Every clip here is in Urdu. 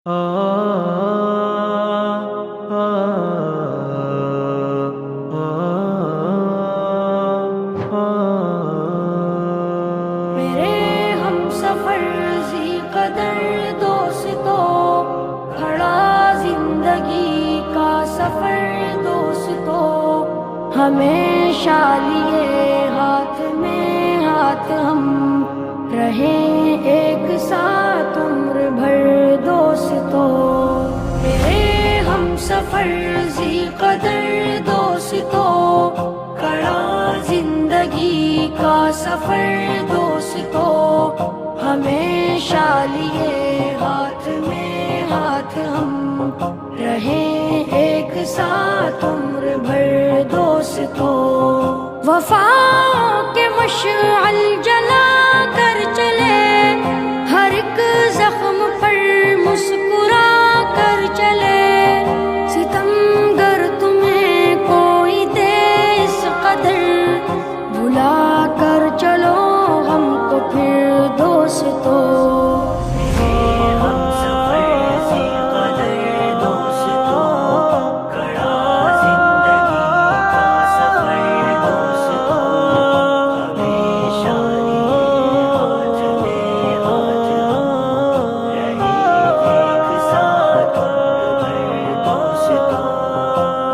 میرے ہم سفر ذی قدر دوستو، کھڑا زندگی کا سفر دوستو، ہمیشہ لیے ہاتھ میں ہاتھ ہم رہیں ایک ساتھ عمر بھر دوستو۔ میرے ہم سفر ذی قدر دوستو، کھڑا زندگی کا سفر دوستو، ہمیشہ لیے ہاتھ میں ہاتھ ہم رہیں ایک ساتھ عمر بھر دوستو۔ وفا کے مشعل جلا کر چلے، ہر ایک زخم پر مسکرا کر چلے، ستم گر تمہیں کوئی دے اس قدر، بھلا کر چلو غم کو پھر دوستو۔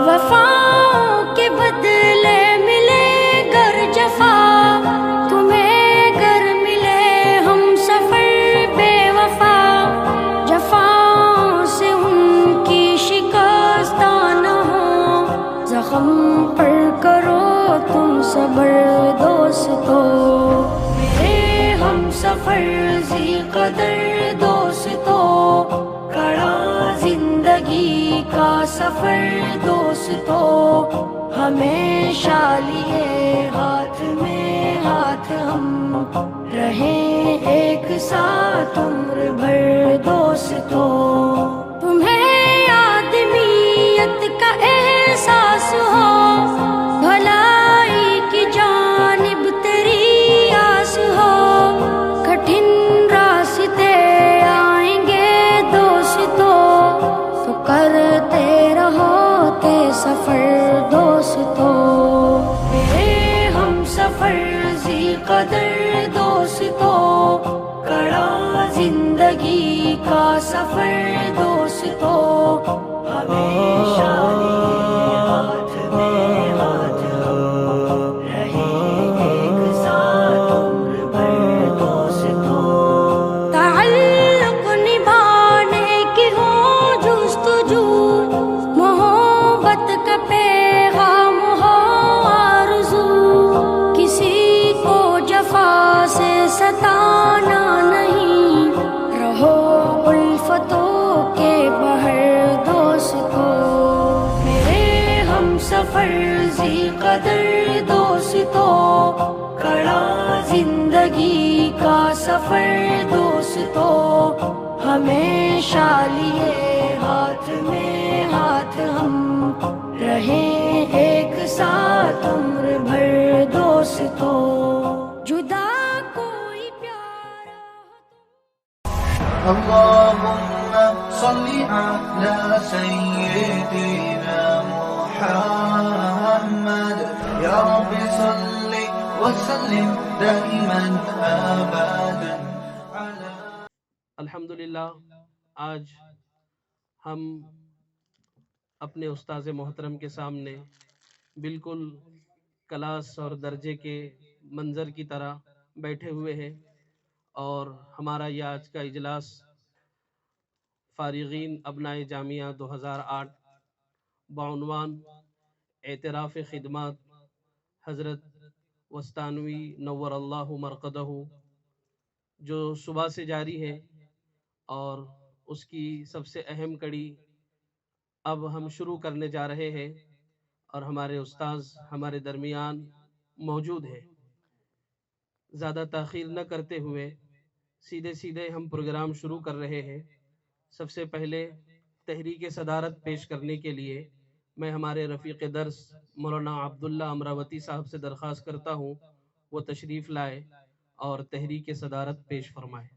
وفاؤں کے بدلے ملے گر جفا، تمہیں گر ملے ہم سفر بے وفا، جفاؤں سے ان کی شکست نہ ہو، زخم پر کرو تم صبر دوستو۔ میرے ہم سفر ذی قدر دوستو، کھڑا زندگی کا سفر دوستو، ہمیشہ لیے ہاتھ میں ہاتھ ہم رہیں ایک ساتھ عمر بھر دوستو۔ تمہیں آدمیت کا احساس ہو، بھلائی کی جانب تیری آس ہو، کٹھن راستے آئیں گے دوستو، تو کرتے رہو تے سفر دوستو۔ میرے ہم سفر ذی قدر دوستو، کھڑا زندگی کا سفر دوستو، ہمیشہ لیے ہاتھ میں ہاتھ ہم رہیں ایک ساتھ عمر بھر دوستو۔ تعلق نبھانے کی ہو جستجو، محبت کا پیغام ہو آرزو، کسی کو جفا سے ستانا نہیں، رہو الفتوں کے بحر دوستو۔ میرے ہم سفر ذی قدر دوستو، کھڑا زندگی کا سفر دوستو، ہمیشہ لیے ہاتھ میں ہاتھ ہم رہیں ایک ساتھ عمر بھر دوستو۔ جدا کوئی پیارا اللهم صل على سيدنا محمد، يا رب صل وسلم دائما ابدا على۔ الحمدللہ آج ہم اپنے استاذ محترم کے سامنے بالکل کلاس اور درجے کے منظر کی طرح بیٹھے ہوئے ہیں، اور ہمارا یہ آج کا اجلاس فارغین ابنائے جامعہ 2008 بعنوان اعتراف خدمات حضرت وستانوی نور اللہ مرقدہ جو صبح سے جاری ہے، اور اس کی سب سے اہم کڑی اب ہم شروع کرنے جا رہے ہیں، اور ہمارے استاذ ہمارے درمیان موجود ہے۔ زیادہ تاخیر نہ کرتے ہوئے سیدھے ہم پروگرام شروع کر رہے ہیں۔ سب سے پہلے تحریک صدارت پیش کرنے کے لیے میں ہمارے رفیق درس مولانا عبداللہ امراوتی صاحب سے درخواست کرتا ہوں وہ تشریف لائے اور تحریک صدارت پیش فرمائے۔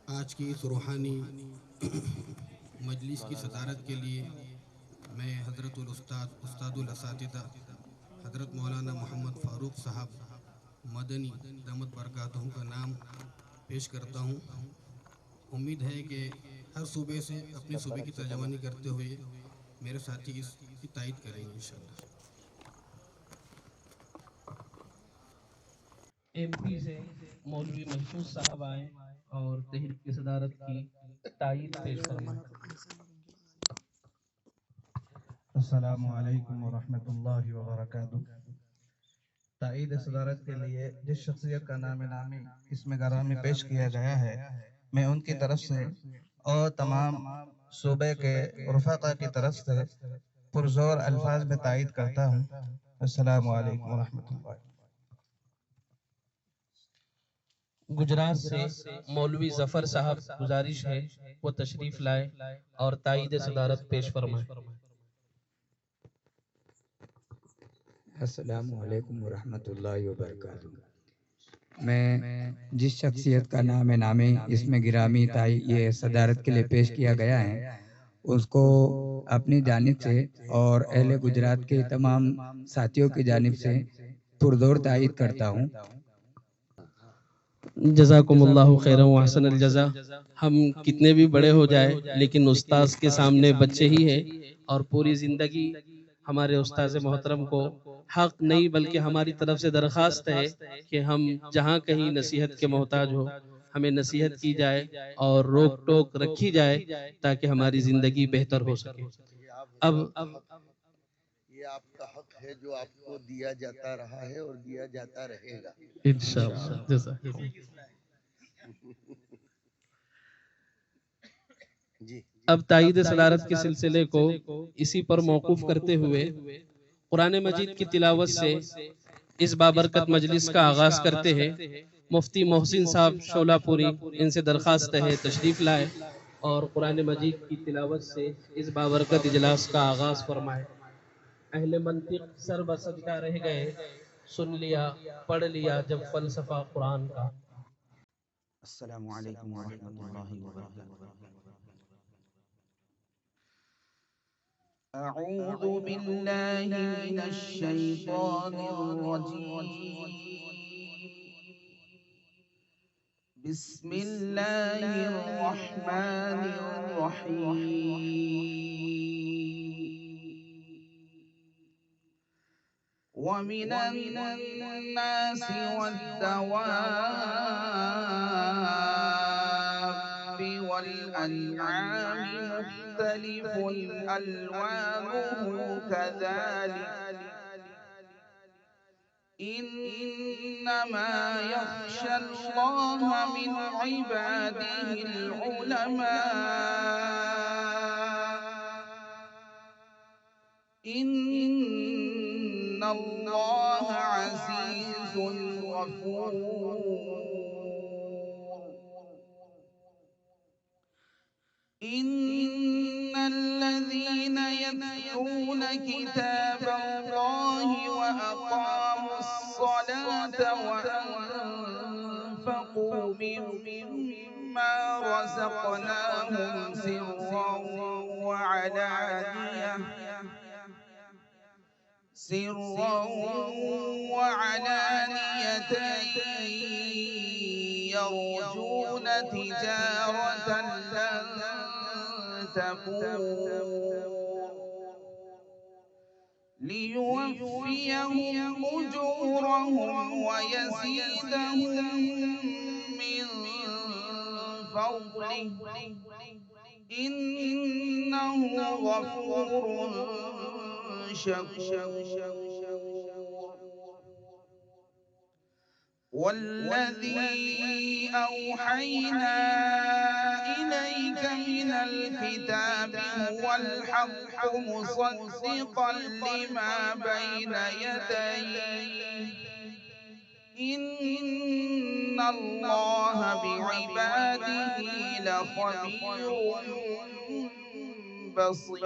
آج کی اس روحانی مجلس کی صدارت کے لیے میں حضرت الاستاذ استاد الاساتذہ حضرت مولانا محمد فاروق صاحب مدنی دامت برکاتہم کا نام پیش کرتا ہوں۔ امید ہے کہ ہر صوبے سے اپنے صوبے کی ترجمانی کرتے ہوئے میرے ساتھی اس کی تائید کریں گے انشاءاللہ۔ ایم پی سے مولوی محفوظ صاحب آئے اور تحریک کی صدارت کی تائید پیش فرمائیں۔ السلام علیکم ورحمۃ اللہ وبرکاتہ۔ تائید صدارت کے لیے جس شخصیت کا نام نامی اس میں گرامی پیش کیا گیا ہے، میں ان کی طرف سے اور تمام صوبے کے رفقا کی طرف سے پرزور الفاظ میں تائید کرتا ہوں۔ السلام علیکم ورحمۃ اللہ۔ گجرات سے مولوی ظفر صاحب گزارش ہے وہ تشریف لائے اور تائید صدارت پیش فرمائیں۔ السلام علیکم ورحمۃ اللہ وبرکاتہ۔ میں جس شخصیت کا نام نامی اس میں گرامی یہ صدارت کے لیے پیش کیا گیا ہے، اس کو اپنی جانب سے اور اہل گجرات کے تمام ساتھیوں کی جانب سے پرزور تائید کرتا ہوں۔ جزاکم اللہ خیرا و احسن الجزا۔ ہم کتنے بھی بڑے ہو جائے لیکن استاذ کے سامنے بچے ہی ہیں، اور پوری زندگی ہمارے استاذ محترم کو حق نہیں بلکہ ہماری طرف سے درخواست ہے کہ ہم جہاں کہیں نصیحت کے محتاج ہو ہمیں نصیحت کی جائے اور روک ٹوک رکھی جائے تاکہ ہماری زندگی بہتر ہو سکے۔ اب یہ آپ کا حق ہے جو آپ کو دیا جاتا رہا ہے اور دیا جاتا رہے گا انشاءاللہ جزاک جی۔ اب تائید صدارت کے سلسلے کو اسی پر موقوف کرتے ہوئے قرآن مجید کی تلاوت سے اس بابرکت مجلس کا آغاز کرتے ہیں۔ مفتی محسن صاحب شولہ پوری ان سے درخواست ہے تشریف لائے اور قرآن مجید کی تلاوت سے اس بابرکت اجلاس کا آغاز فرمائے۔ اہل منطق سر بسجدہ رہ گئے، سن لیا پڑھ لیا جب فلسفہ قرآن کا۔ السلام علیکم ورحمۃ اللہ وبرکاتہ۔ اعوذ باللہ من الشیطان الرجیم، بسم اللہ الرحمن الرحیم۔ ومن الناس والدواب والأنعام مختلف ألوانه كذلك إنما يخشى الله من عباده العلماء إن الله عزيز غفور۔ إن الذين يتلون كتاب الله وأقاموا الصلاة وأنفقوا مما رزقناهم سرا وعلانية يرجون تجارة لن تبور ليوفيهم أجورهم ويزيدهم من فضله إنه غفور شكور۔ والذي أوحينا إليك من الكتاب هو الحق مصدقا لما بين يديه إن الله بعباده لخبير بصير۔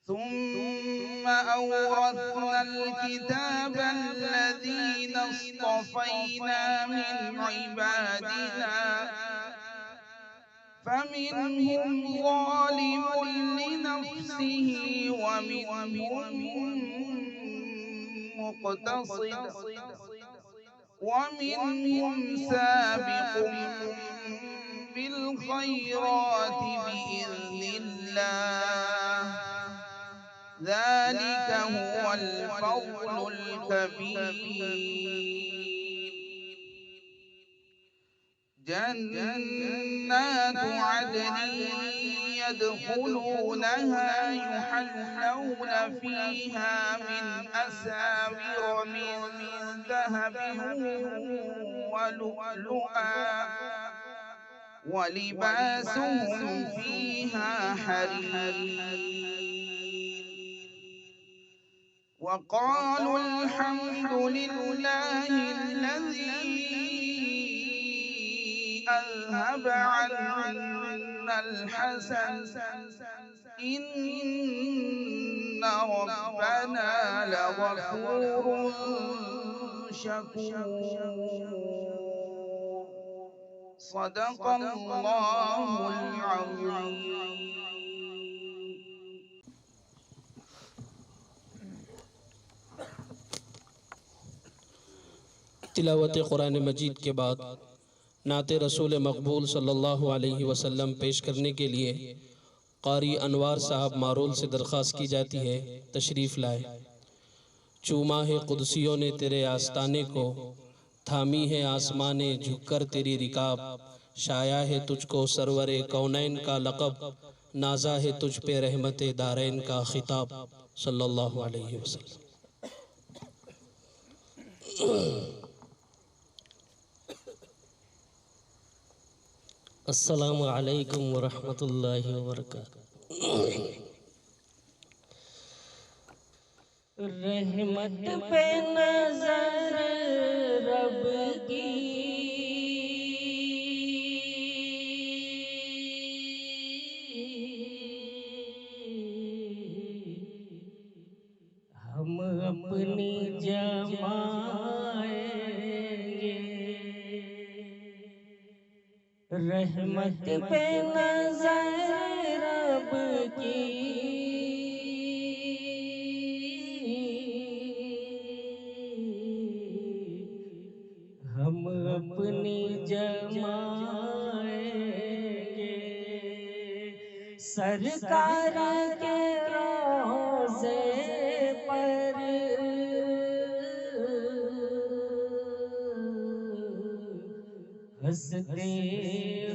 ثم أورثنا الكتاب الذين اصطفينا من عبادنا فمنهم ظالم لنفسه ومنهم مقتصد ومنهم سابق بالخيرات بإذن الله ذلك هو الفضل الكبير جنات عدن يدخلونها يحلون فيها من أساور من ذهب ولؤلؤا ولباسهم فيها حرير وقالوا الحمد لله الذي أذهب عنا الحزن إن ربنا لغفور شكور صدق الله العظيم. تلاوت قرآن مجید کے بعد نعت رسول مقبول صلی اللہ علیہ وسلم پیش کرنے کے لیے قاری انوار صاحب مارول سے درخواست کی جاتی ہے تشریف لائے۔ چوما ہے قدسیوں نے تیرے آستانے کو، تھامی ہے آسمانے جھک کر تیری رکاب، شایا ہے تجھ کو سرور کونین کا لقب، نازا ہے تجھ پہ رحمت دارین کا خطاب صلی اللہ علیہ وسلم۔ السلام علیکم ورحمۃ اللہ وبرکاتہ۔ رحمت پہ نظر رب کی ہم اپنی جمائیں گے، رحمت پہ نظر رب کی ہم اپنی جمائیں گے، سرکار کے روضے پر ہنستے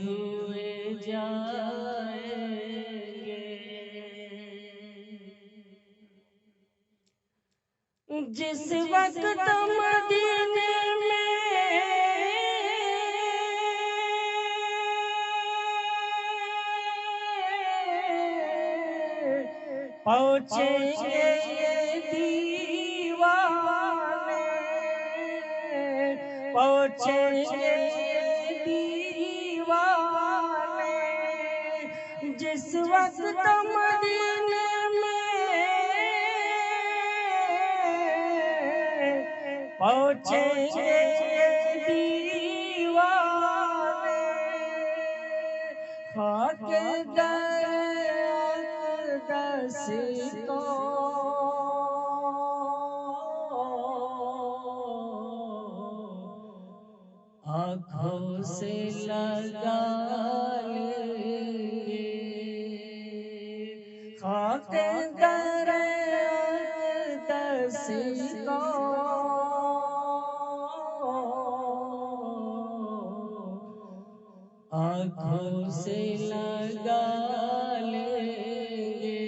ہوئے جائیں گے، جس وقت مدینے میں پہنچیں گے دیوانے، پہنچیں گے دیوانے، جس وقت مدینے میں پہنچیں گے دیوانے، خاک اقدس کو آنکھوں سے لگا لیں گے، خاک اقدس کو آنکھوں سے لگا لیں گے،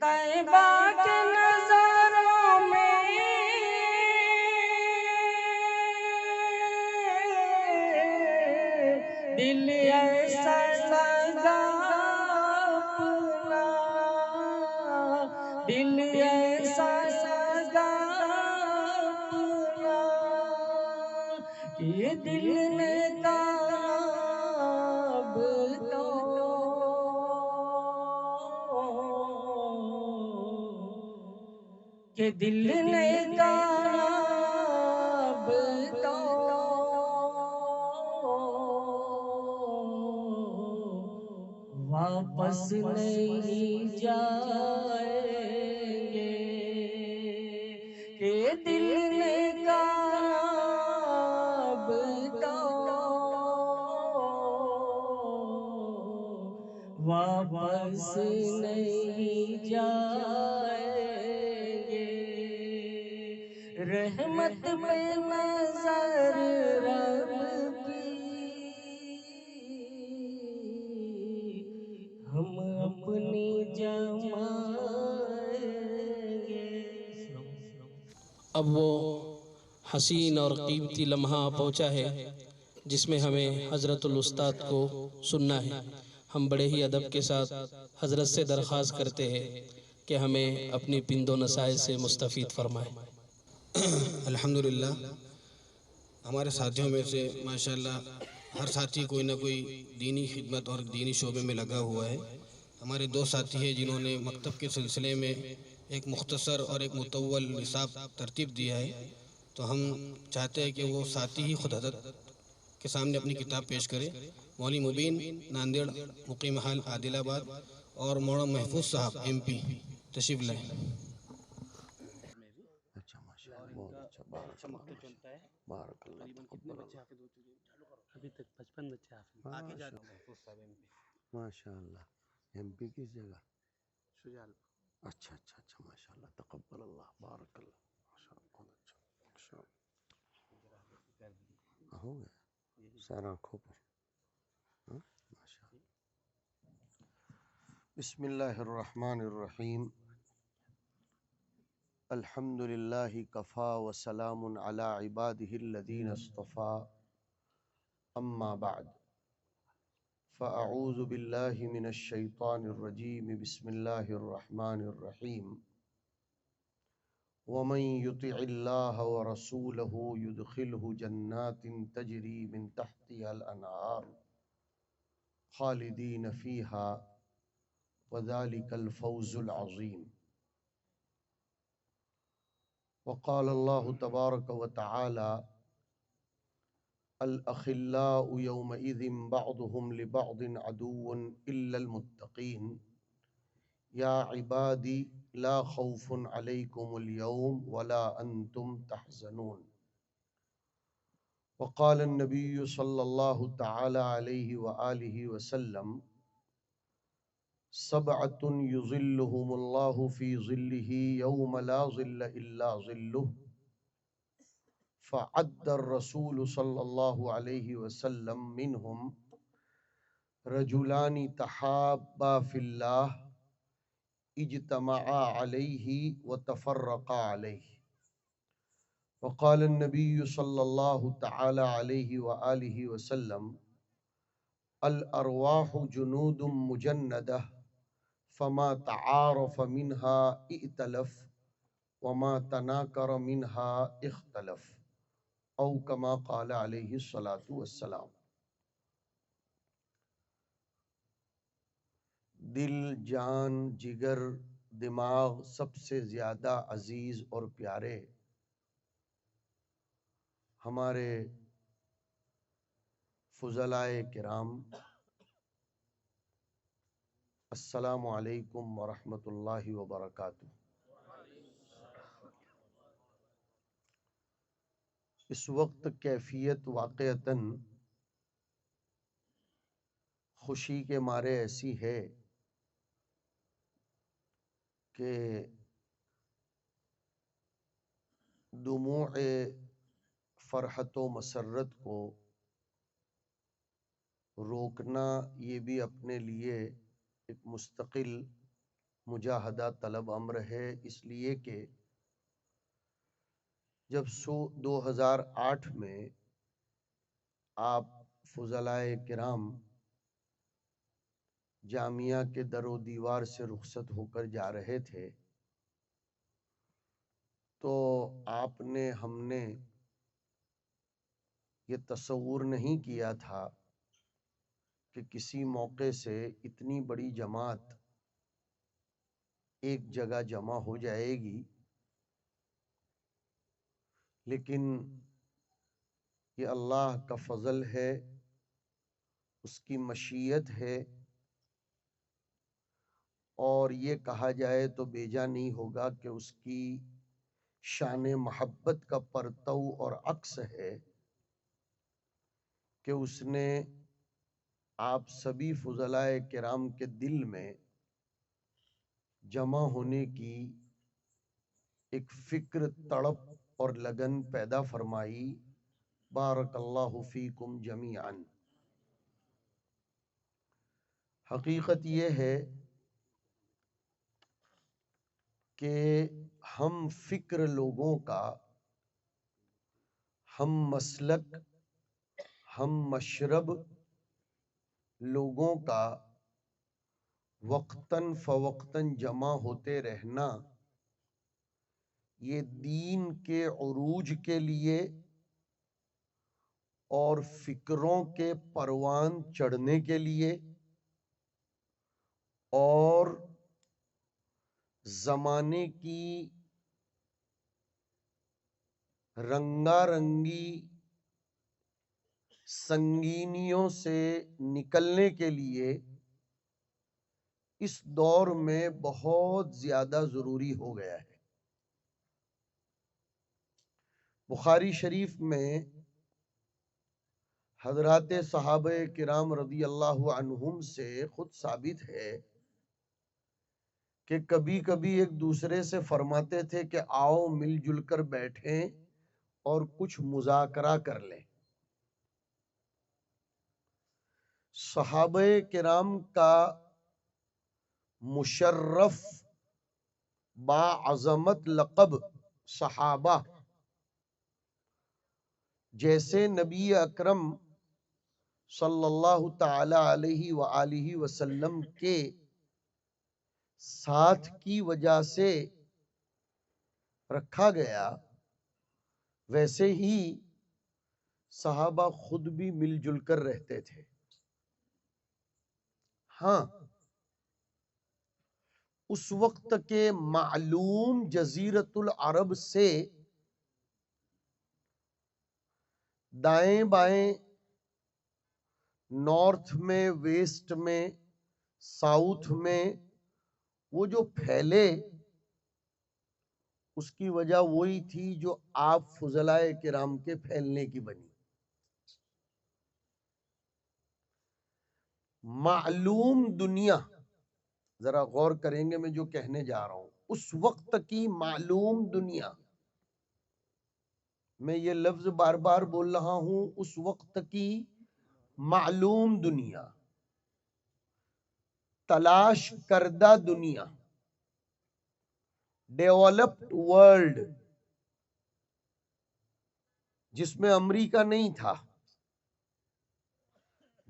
طیبہ کے نظاروں میں دل ایسا لگا اپنا، دل ایسا لگا اپنا، یہ دل نے کعب تو کہ دل نے کعب کو واپس نہیں جائیں گے، کہ دل نے کعب کو واپس نہیں جائیں گے، رحمت میں نظر رب کی ہم اپنی جمائیں گے۔ اب وہ حسین اور قیمتی لمحہ پہنچا ہے جس میں ہمیں حضرت الاستاد کو سننا ہے۔ ہم بڑے ہی ادب کے ساتھ حضرت سے درخواست کرتے ہیں کہ ہمیں اپنی پند و نصائح سے مستفید فرمائیں۔ الحمدللہ ہمارے ساتھیوں میں سے ماشاءاللہ ہر ساتھی کوئی نہ کوئی دینی خدمت اور دینی شعبے میں لگا ہوا ہے۔ ہمارے دو ساتھی ہیں جنہوں نے مکتب کے سلسلے میں ایک مختصر اور ایک مطول نصاب ترتیب دیا ہے، تو ہم چاہتے ہیں کہ وہ ساتھی ہی خود حضرت کے سامنے اپنی کتاب پیش کرے۔ مولوی مبین ناندیڑ مقیم حال عادل آباد اور مولانا محفوظ صاحب MP تشریف لائیں۔ اچھا ماشاء اللہ، بہت اچھا، بارک اللہ، بارک اللہ، تقبل اللہ۔ ابھی تک 55 بچے حافظ ماشاء اللہ، MP کس جگہ؟ اچھا اچھا اچھا، ماشاء اللہ، تقبل اللہ، بارک اللہ، ماشاء اللہ، بہت اچھا، ماشاء اللہ۔ ہو گیا سر آنکھوں پر، ماشاء اللہ۔ بسم اللہ الرحمن الرحیم، الحمد للہ کفا وسلام علی عبادہ الذین اصطفیٰ، اما بعد فاعوذ باللہ من الشیطان الرجیم، بسم اللہ الرحمن الرحیم۔ ومن یطع اللہ ورسولہ یدخلہ جنات تجری من تحتها الانہار خالدین فیہا وذلک الفوز العظیم۔ وقال اللہ تبارک وتعالی الاخلاء یومئذ بعضهم لبعض عدو الا المتقین یا عبادی لا خوف علیکم اليوم ولا انتم تحزنون۔ وقال النبی صلی اللہ تعالی علیہ وآلہ وسلم سبعۃ یظلهم اللہ فی ظلہ یوم لا ظل الا ظلہ۔ فعد الرسول صلی اللہ علیہ وسلم منہم رجلان تحابا فی اللہ اجتمعا علیہ وتفرقا علیہ۔ وقال النبی صلی اللہ تعالی علیہ وآلہ وسلم الارواح جنود مجندہ فما تعارف منها ائتلف وما تناکر منها اختلف، او کما قال علیہ الصلاۃ والسلام۔ دل، جان، جگر، دماغ سب سے زیادہ عزیز اور پیارے ہمارے فضلائے کرام، السلام علیکم ورحمۃ اللہ وبرکاتہ۔ اس وقت کیفیت واقعتاً خوشی کے مارے ایسی ہے کہ دموع فرحت و مسرت کو روکنا یہ بھی اپنے لیے ایک مستقل مجاہدہ طلب امر ہے، اس لیے کہ جب 2008 میں آپ فضلائے کرام جامعہ کے در و دیوار سے رخصت ہو کر جا رہے تھے تو آپ نے، ہم نے یہ تصور نہیں کیا تھا کہ کسی موقع سے اتنی بڑی جماعت ایک جگہ جمع ہو جائے گی لیکن یہ اللہ کا فضل ہے، اس کی مشیت ہے، اور یہ کہا جائے تو بیجا نہیں ہوگا کہ اس کی شان محبت کا پرتو اور عکس ہے کہ اس نے آپ سبھی فضلائے کرام کے دل میں جمع ہونے کی ایک فکر، تڑپ اور لگن پیدا فرمائی۔ بارک اللہ فیکم جمیعاً۔ حقیقت یہ ہے کہ ہم فکر لوگوں کا، ہم مسلک، ہم مشرب لوگوں کا وقتاً فوقتاً جمع ہوتے رہنا، یہ دین کے عروج کے لیے اور فکروں کے پروان چڑھنے کے لیے اور زمانے کی رنگا رنگی سنگینیوں سے نکلنے کے لیے اس دور میں بہت زیادہ ضروری ہو گیا ہے۔ بخاری شریف میں حضرات صحابہ کرام رضی اللہ عنہم سے خود ثابت ہے کہ کبھی کبھی ایک دوسرے سے فرماتے تھے کہ آؤ مل جل کر بیٹھیں اور کچھ مذاکرہ کر لیں۔ صحابہ کرام کا مشرف باعظمت لقب صحابہ، جیسے نبی اکرم صلی اللہ تعالی علیہ وآلہ وسلم کے ساتھ کی وجہ سے رکھا گیا، ویسے ہی صحابہ خود بھی مل جل کر رہتے تھے۔ ہاں، اس وقت کے معلوم جزیرت العرب سے دائیں بائیں، نارتھ میں، ویسٹ میں، ساؤتھ میں وہ جو پھیلے، اس کی وجہ وہی تھی جو آپ فضلائے کرام کے پھیلنے کی بنی۔ معلوم دنیا، ذرا غور کریں گے میں جو کہنے جا رہا ہوں، اس وقت کی معلوم دنیا، میں یہ لفظ بار بار بول رہا ہوں، اس وقت کی معلوم دنیا، تلاش کردہ دنیا، ڈیولپڈ ورلڈ، جس میں امریکہ نہیں تھا،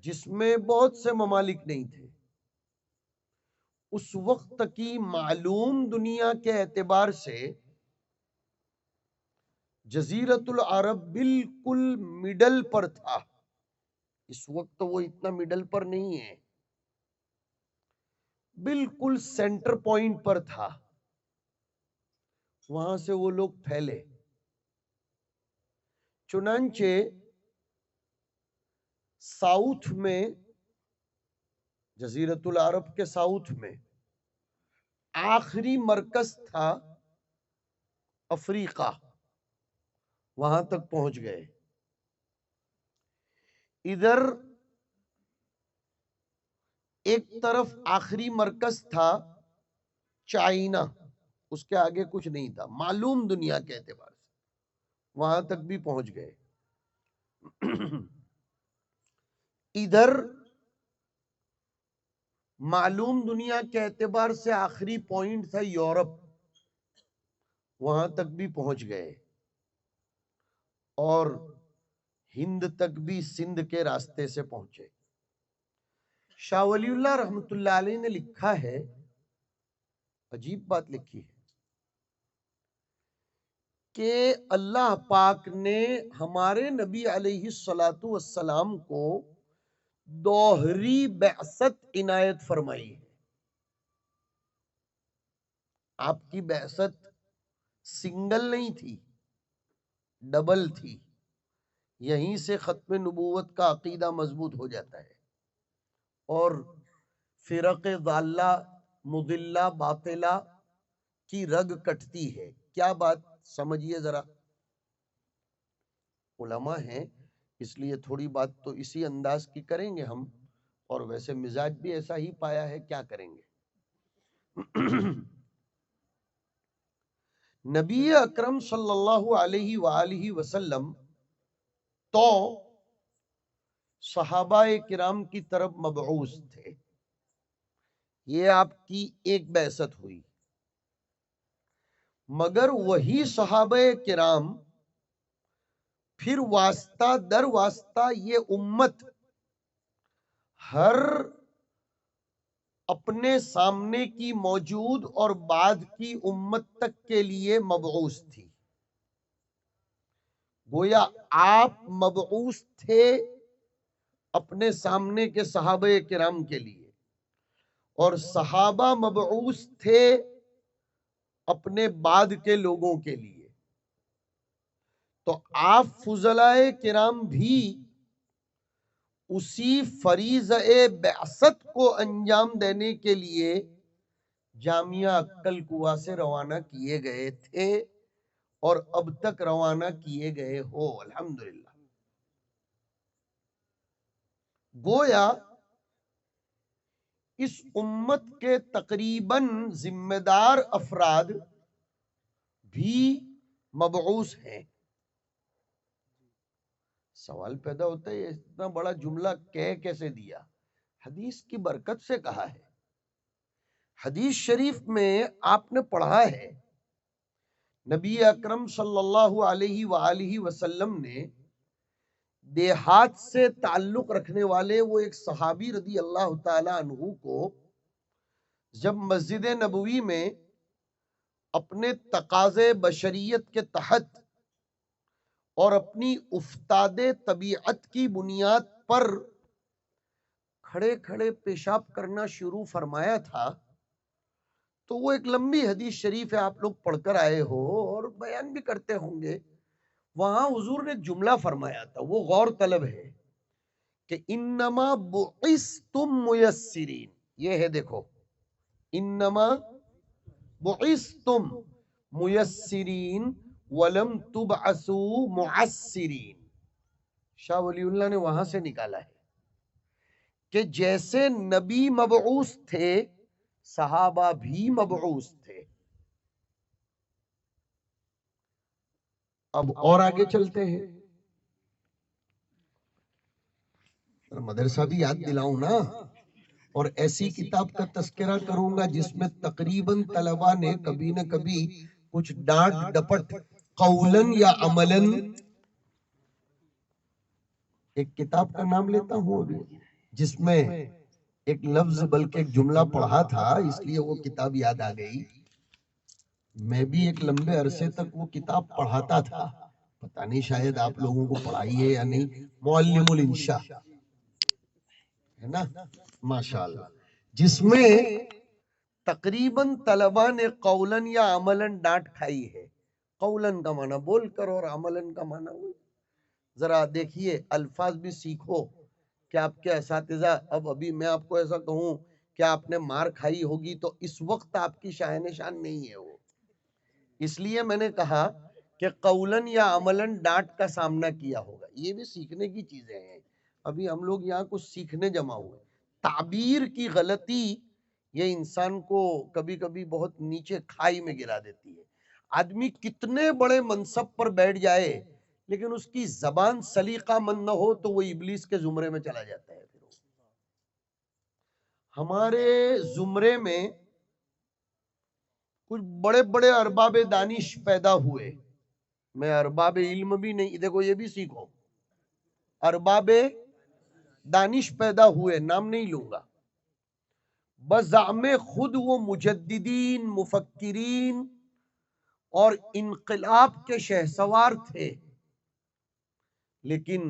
جس میں بہت سے ممالک نہیں تھے، اس وقت کی معلوم دنیا کے اعتبار سے جزیرت العرب بالکل مڈل پر تھا۔ اس وقت وہ اتنا مڈل پر نہیں ہے، بالکل سینٹر پوائنٹ پر تھا، وہاں سے وہ لوگ پھیلے۔ چنانچہ ساؤتھ میں، جزیرت العرب کے ساؤتھ میں آخری مرکز تھا افریقہ، وہاں تک پہنچ گئے۔ ادھر ایک طرف آخری مرکز تھا چائنا، اس کے آگے کچھ نہیں تھا، معلوم دنیا کے اعتبار سے وہاں تک بھی پہنچ گئے۔ ادھر معلوم دنیا کے اعتبار سے آخری پوائنٹ تھا یورپ، وہاں تک بھی پہنچ گئے، اور ہند تک بھی سندھ کے راستے سے پہنچے۔ شاہ ولی اللہ رحمت اللہ علیہ نے لکھا ہے، عجیب بات لکھی ہے، کہ اللہ پاک نے ہمارے نبی علیہ الصلوۃ والسلام کو دوہری بعثت عنایت فرمائی ہے۔ آپ کی بعثت سنگل نہیں تھی، ڈبل تھی. یہیں سے ختم نبوت کا عقیدہ مضبوط ہو جاتا ہے اور فرق ضالہ مضلہ باطلہ کی رگ کٹتی ہے. کیا بات سمجھیے ذرا. علماء ہیں اس لیے تھوڑی بات تو اسی انداز کی کریں گے ہم، اور ویسے مزاج بھی ایسا ہی پایا ہے، کیا کریں گے. نبی اکرم صلی اللہ علیہ وآلہ وسلم تو صحابہ کرام کی طرف مبعوث تھے. یہ آپ کی ایک بعثت ہوئی، مگر وہی صحابہ کرام پھر واسطہ در واسطہ یہ امت ہر اپنے سامنے کی موجود اور بعد کی امت تک کے لیے مبعوث تھی. گویا آپ مبعوث تھے اپنے سامنے کے صحابہ کرام کے لیے، اور صحابہ مبعوث تھے اپنے بعد کے لوگوں کے لیے. تو آپ فضلائے کرام بھی اسی فریضہ بعثت کو انجام دینے کے لیے جامعہ عقل کوہ سے روانہ کیے گئے تھے اور اب تک روانہ کیے گئے ہو. الحمدللہ. گویا اس امت کے تقریباً ذمہ دار افراد بھی مبعوث ہیں. سوال پیدا ہوتا ہے اتنا بڑا جملہ کہہ کیسے دیا؟ حدیث کی برکت سے کہا ہے. حدیث شریف میں آپ نے پڑھا ہے نبی اکرم صلی اللہ علیہ وآلہ وسلم نے دیہات سے تعلق رکھنے والے وہ ایک صحابی رضی اللہ تعالی عنہ کو جب مسجد نبوی میں اپنے تقاضے بشریت کے تحت اور اپنی افتاد طبیعت کی بنیاد پر کھڑے کھڑے پیشاب کرنا شروع فرمایا تھا، تو وہ ایک لمبی حدیث شریف ہے، آپ لوگ پڑھ کر آئے ہو اور بیان بھی کرتے ہوں گے. وہاں حضور نے ایک جملہ فرمایا تھا، وہ غور طلب ہے کہ انما بعثتم میسرین. یہ ہے دیکھو، انما بعثتم میسرین ولم تبعثوا معسرین. شاہ ولی اللہ نے وہاں سے نکالا ہے کہ جیسے نبی مبعوث تھے صحابہ بھی مبعوث تھے. اب اور آگے چلتے ہیں. مدرسہ بھی یاد دلاؤں نا، اور ایسی کتاب کا تذکرہ کروں گا جس میں تقریباً طلبہ نے کبھی نہ کبھی کچھ ڈانٹ ڈپٹ قولن یا عملن. ایک کتاب کا نام لیتا ہوں ابھی جس میں ایک لفظ بلکہ ایک جملہ پڑھا تھا، اس لیے وہ کتاب یاد آ گئی. میں بھی ایک لمبے عرصے تک وہ کتاب پڑھاتا تھا، پتہ نہیں شاید آپ لوگوں کو پڑھائی ہے یا نہیں. معلم الانشاء ہے نا، ماشاءاللہ، جس میں تقریباً طلبہ نے قولن یا عملاً ڈانٹ کھائی ہے. قولن کا معنی بول کر اور عملاً کا معنی ہوئی. ذرا دیکھیے الفاظ بھی سیکھو کہ آپ کے اساتذہ، اب ابھی میں آپ کو ایسا کہوں کہ آپ نے مار کھائی ہوگی تو اس وقت آپ کی شاہن شان نہیں ہے وہ. اس لیے میں نے کہا کہ قولن یا عملاً ڈانٹ کا سامنا کیا ہوگا. یہ بھی سیکھنے کی چیزیں ہیں. ابھی ہم لوگ یہاں کچھ سیکھنے جمع ہوئے. تعبیر کی غلطی یہ انسان کو کبھی کبھی بہت نیچے کھائی میں گرا دیتی ہے. آدمی کتنے بڑے منصب پر بیٹھ جائے لیکن اس کی زبان سلیقہ مند نہ ہو تو وہ ابلیس کے زمرے میں چلا جاتا ہے. ہمارے زمرے میں کچھ بڑے بڑے ارباب دانش پیدا ہوئے. میں ارباب علم بھی نہیں، دیکھو یہ بھی سیکھو. ارباب دانش پیدا ہوئے، نام نہیں لوں گا. بزعم خود وہ مجددین، مفکرین اور انقلاب کے شہسوار تھے، لیکن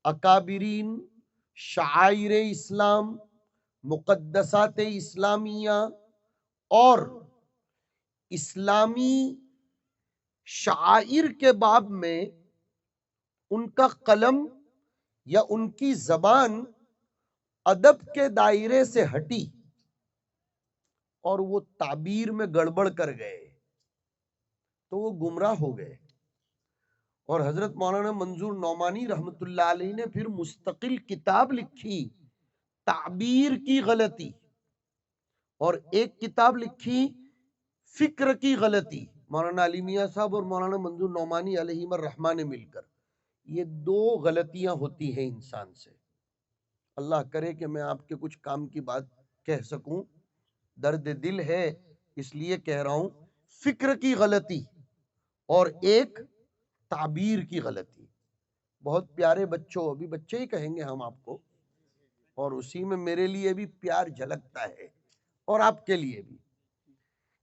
اکابرین، شعائر اسلام، مقدسات اسلامیہ اور اسلامی شعائر کے باب میں ان کا قلم یا ان کی زبان ادب کے دائرے سے ہٹی اور وہ تعبیر میں گڑبڑ کر گئے تو وہ گمراہ ہو گئے. اور حضرت مولانا منظور نعمانی رحمت اللہ علیہ نے پھر مستقل کتاب لکھی تعبیر کی غلطی، اور ایک کتاب لکھی فکر کی غلطی. مولانا علی میاں صاحب اور مولانا منظور نعمانی علیہ الرحمٰن نے مل کر، یہ دو غلطیاں ہوتی ہیں انسان سے. اللہ کرے کہ میں آپ کے کچھ کام کی بات کہہ سکوں، درد دل ہے اس لیے کہہ رہا ہوں. فکر کی غلطی اور ایک تعبیر کی غلطی. بہت پیارے بچوں، ابھی بچے ہی کہیں گے ہم آپ کو، اور اسی میں میرے لیے بھی پیار جھلکتا ہے اور آپ کے لیے بھی،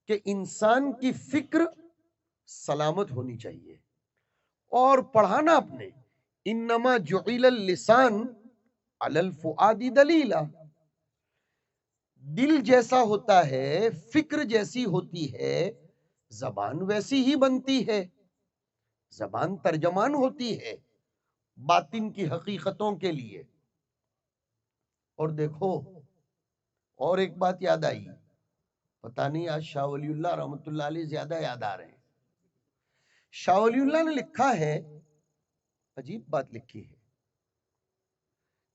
کہ انسان کی فکر سلامت ہونی چاہیے. اور پڑھانا آپ نے انما جعل اللسان علی الفؤاد دلیلا، دل جیسا ہوتا ہے، فکر جیسی ہوتی ہے، زبان ویسی ہی بنتی ہے. زبان ترجمان ہوتی ہے باطن کی حقیقتوں کے لیے. اور دیکھو، اور ایک بات یاد آئی، پتہ نہیں آج شاہ ولی اللہ رحمت اللہ علیہ زیادہ یاد آ رہے ہیں. شاہ ولی اللہ نے لکھا ہے، عجیب بات لکھی ہے،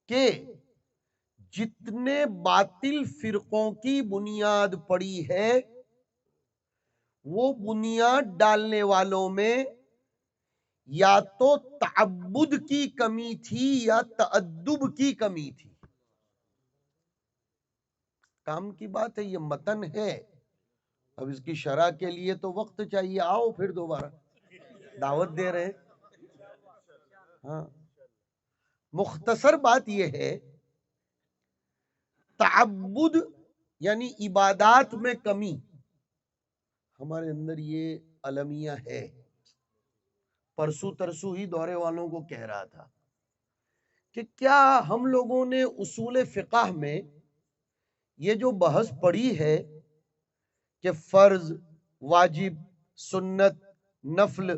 کہ جتنے باطل فرقوں کی بنیاد پڑی ہے وہ بنیاد ڈالنے والوں میں یا تو تعبد کی کمی تھی یا تأدب کی کمی تھی. کام کی بات ہے، یہ متن ہے، اب اس کی شرح کے لیے تو وقت چاہیے. آؤ پھر دوبارہ دعوت دے رہے ہیں. ہاں، مختصر بات یہ ہے، تعبد یعنی عبادات میں کمی ہمارے اندر یہ المیہ ہے. پرسو ترسو ہی دورے والوں کو کہہ رہا تھا کہ کیا ہم لوگوں نے اصول فقہ میں یہ جو بحث پڑھی ہے کہ فرض، واجب، سنت، نفل،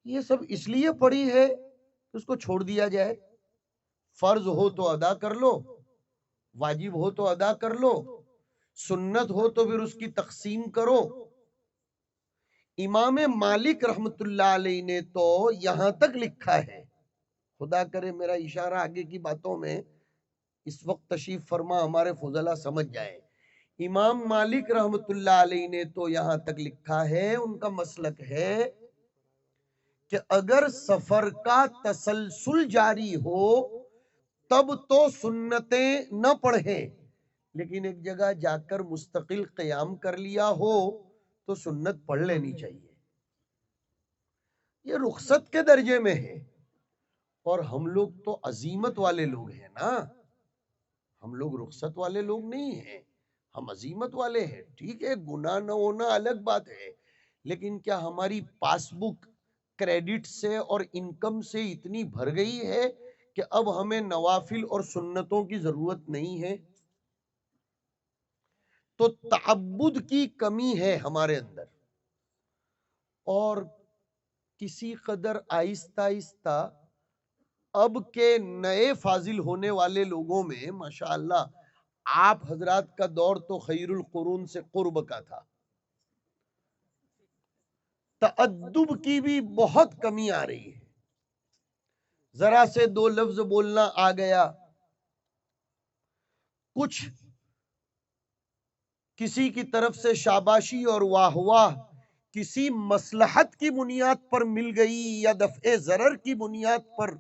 یہ سب اس لیے پڑھی ہے کہ اس کو چھوڑ دیا جائے؟ فرض ہو تو ادا کر لو، واجب ہو تو ادا کر لو، سنت ہو تو پھر اس کی تقسیم کرو. امام مالک رحمت اللہ علیہ نے تو یہاں تک لکھا ہے، خدا کرے میرا اشارہ آگے کی باتوں میں اس وقت تشریف فرما ہمارے فضلہ سمجھ جائیں. امام مالک رحمت اللہ علیہ نے تو یہاں تک لکھا ہے، ان کا مسلک ہے کہ اگر سفر کا تسلسل جاری ہو تب تو سنتیں نہ پڑھیں، لیکن ایک جگہ جا کر مستقل قیام کر لیا ہو تو سنت پڑھ لینی چاہیے. یہ رخصت کے درجے میں ہے. اور ہم لوگ تو عزیمت والے لوگ ہیں نا، ہم لوگ رخصت والے لوگ نہیں ہیں، ہم عزیمت والے ہیں. ٹھیک ہے، گناہ نہ ہونا الگ بات ہے، لیکن کیا ہماری پاس بک کریڈٹ سے اور انکم سے اتنی بھر گئی ہے کہ اب ہمیں نوافل اور سنتوں کی ضرورت نہیں ہے؟ تو تعبد کی کمی ہے ہمارے اندر. اور کسی قدر آہستہ آہستہ اب کے نئے فاضل ہونے والے لوگوں میں ماشاءاللہ آپ حضرات کا دور تو خیر القرون سے قرب کا تھا، تأدب کی بھی بہت کمی آ رہی ہے. ذرا سے دو لفظ بولنا آ گیا، کچھ کسی کی طرف سے شاباشی اور واہ واہ کسی مصلحت کی بنیاد پر مل گئی یا دفع ضرر کی بنیاد پر،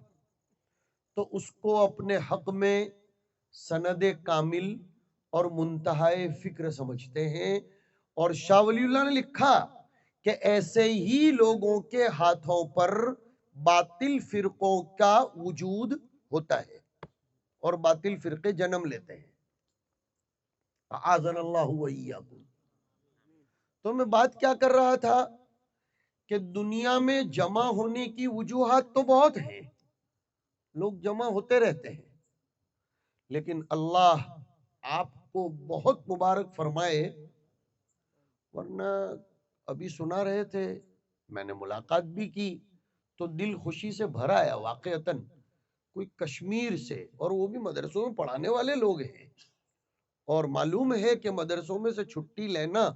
تو اس کو اپنے حق میں سند کامل اور منتہائے فکر سمجھتے ہیں. اور شاہ ولی اللہ نے لکھا کہ ایسے ہی لوگوں کے ہاتھوں پر باطل فرقوں کا وجود ہوتا ہے اور باطل فرقے جنم لیتے ہیں. اعاذنا اللہ وإیاکم. تو میں بات کیا کر رہا تھا کہ دنیا میں جمع ہونے کی وجوہات تو بہت ہیں، لوگ جمع ہوتے رہتے ہیں، لیکن اللہ آپ کو بہت مبارک فرمائے. ورنہ ابھی سنا رہے تھے میں نے ملاقات بھی کی تو دل خوشی سے بھر آیا واقعتاً. کوئی کشمیر سے، اور وہ بھی مدرسوں میں پڑھانے والے لوگ ہیں، اور معلوم ہے کہ مدرسوں میں سے چھٹی لینا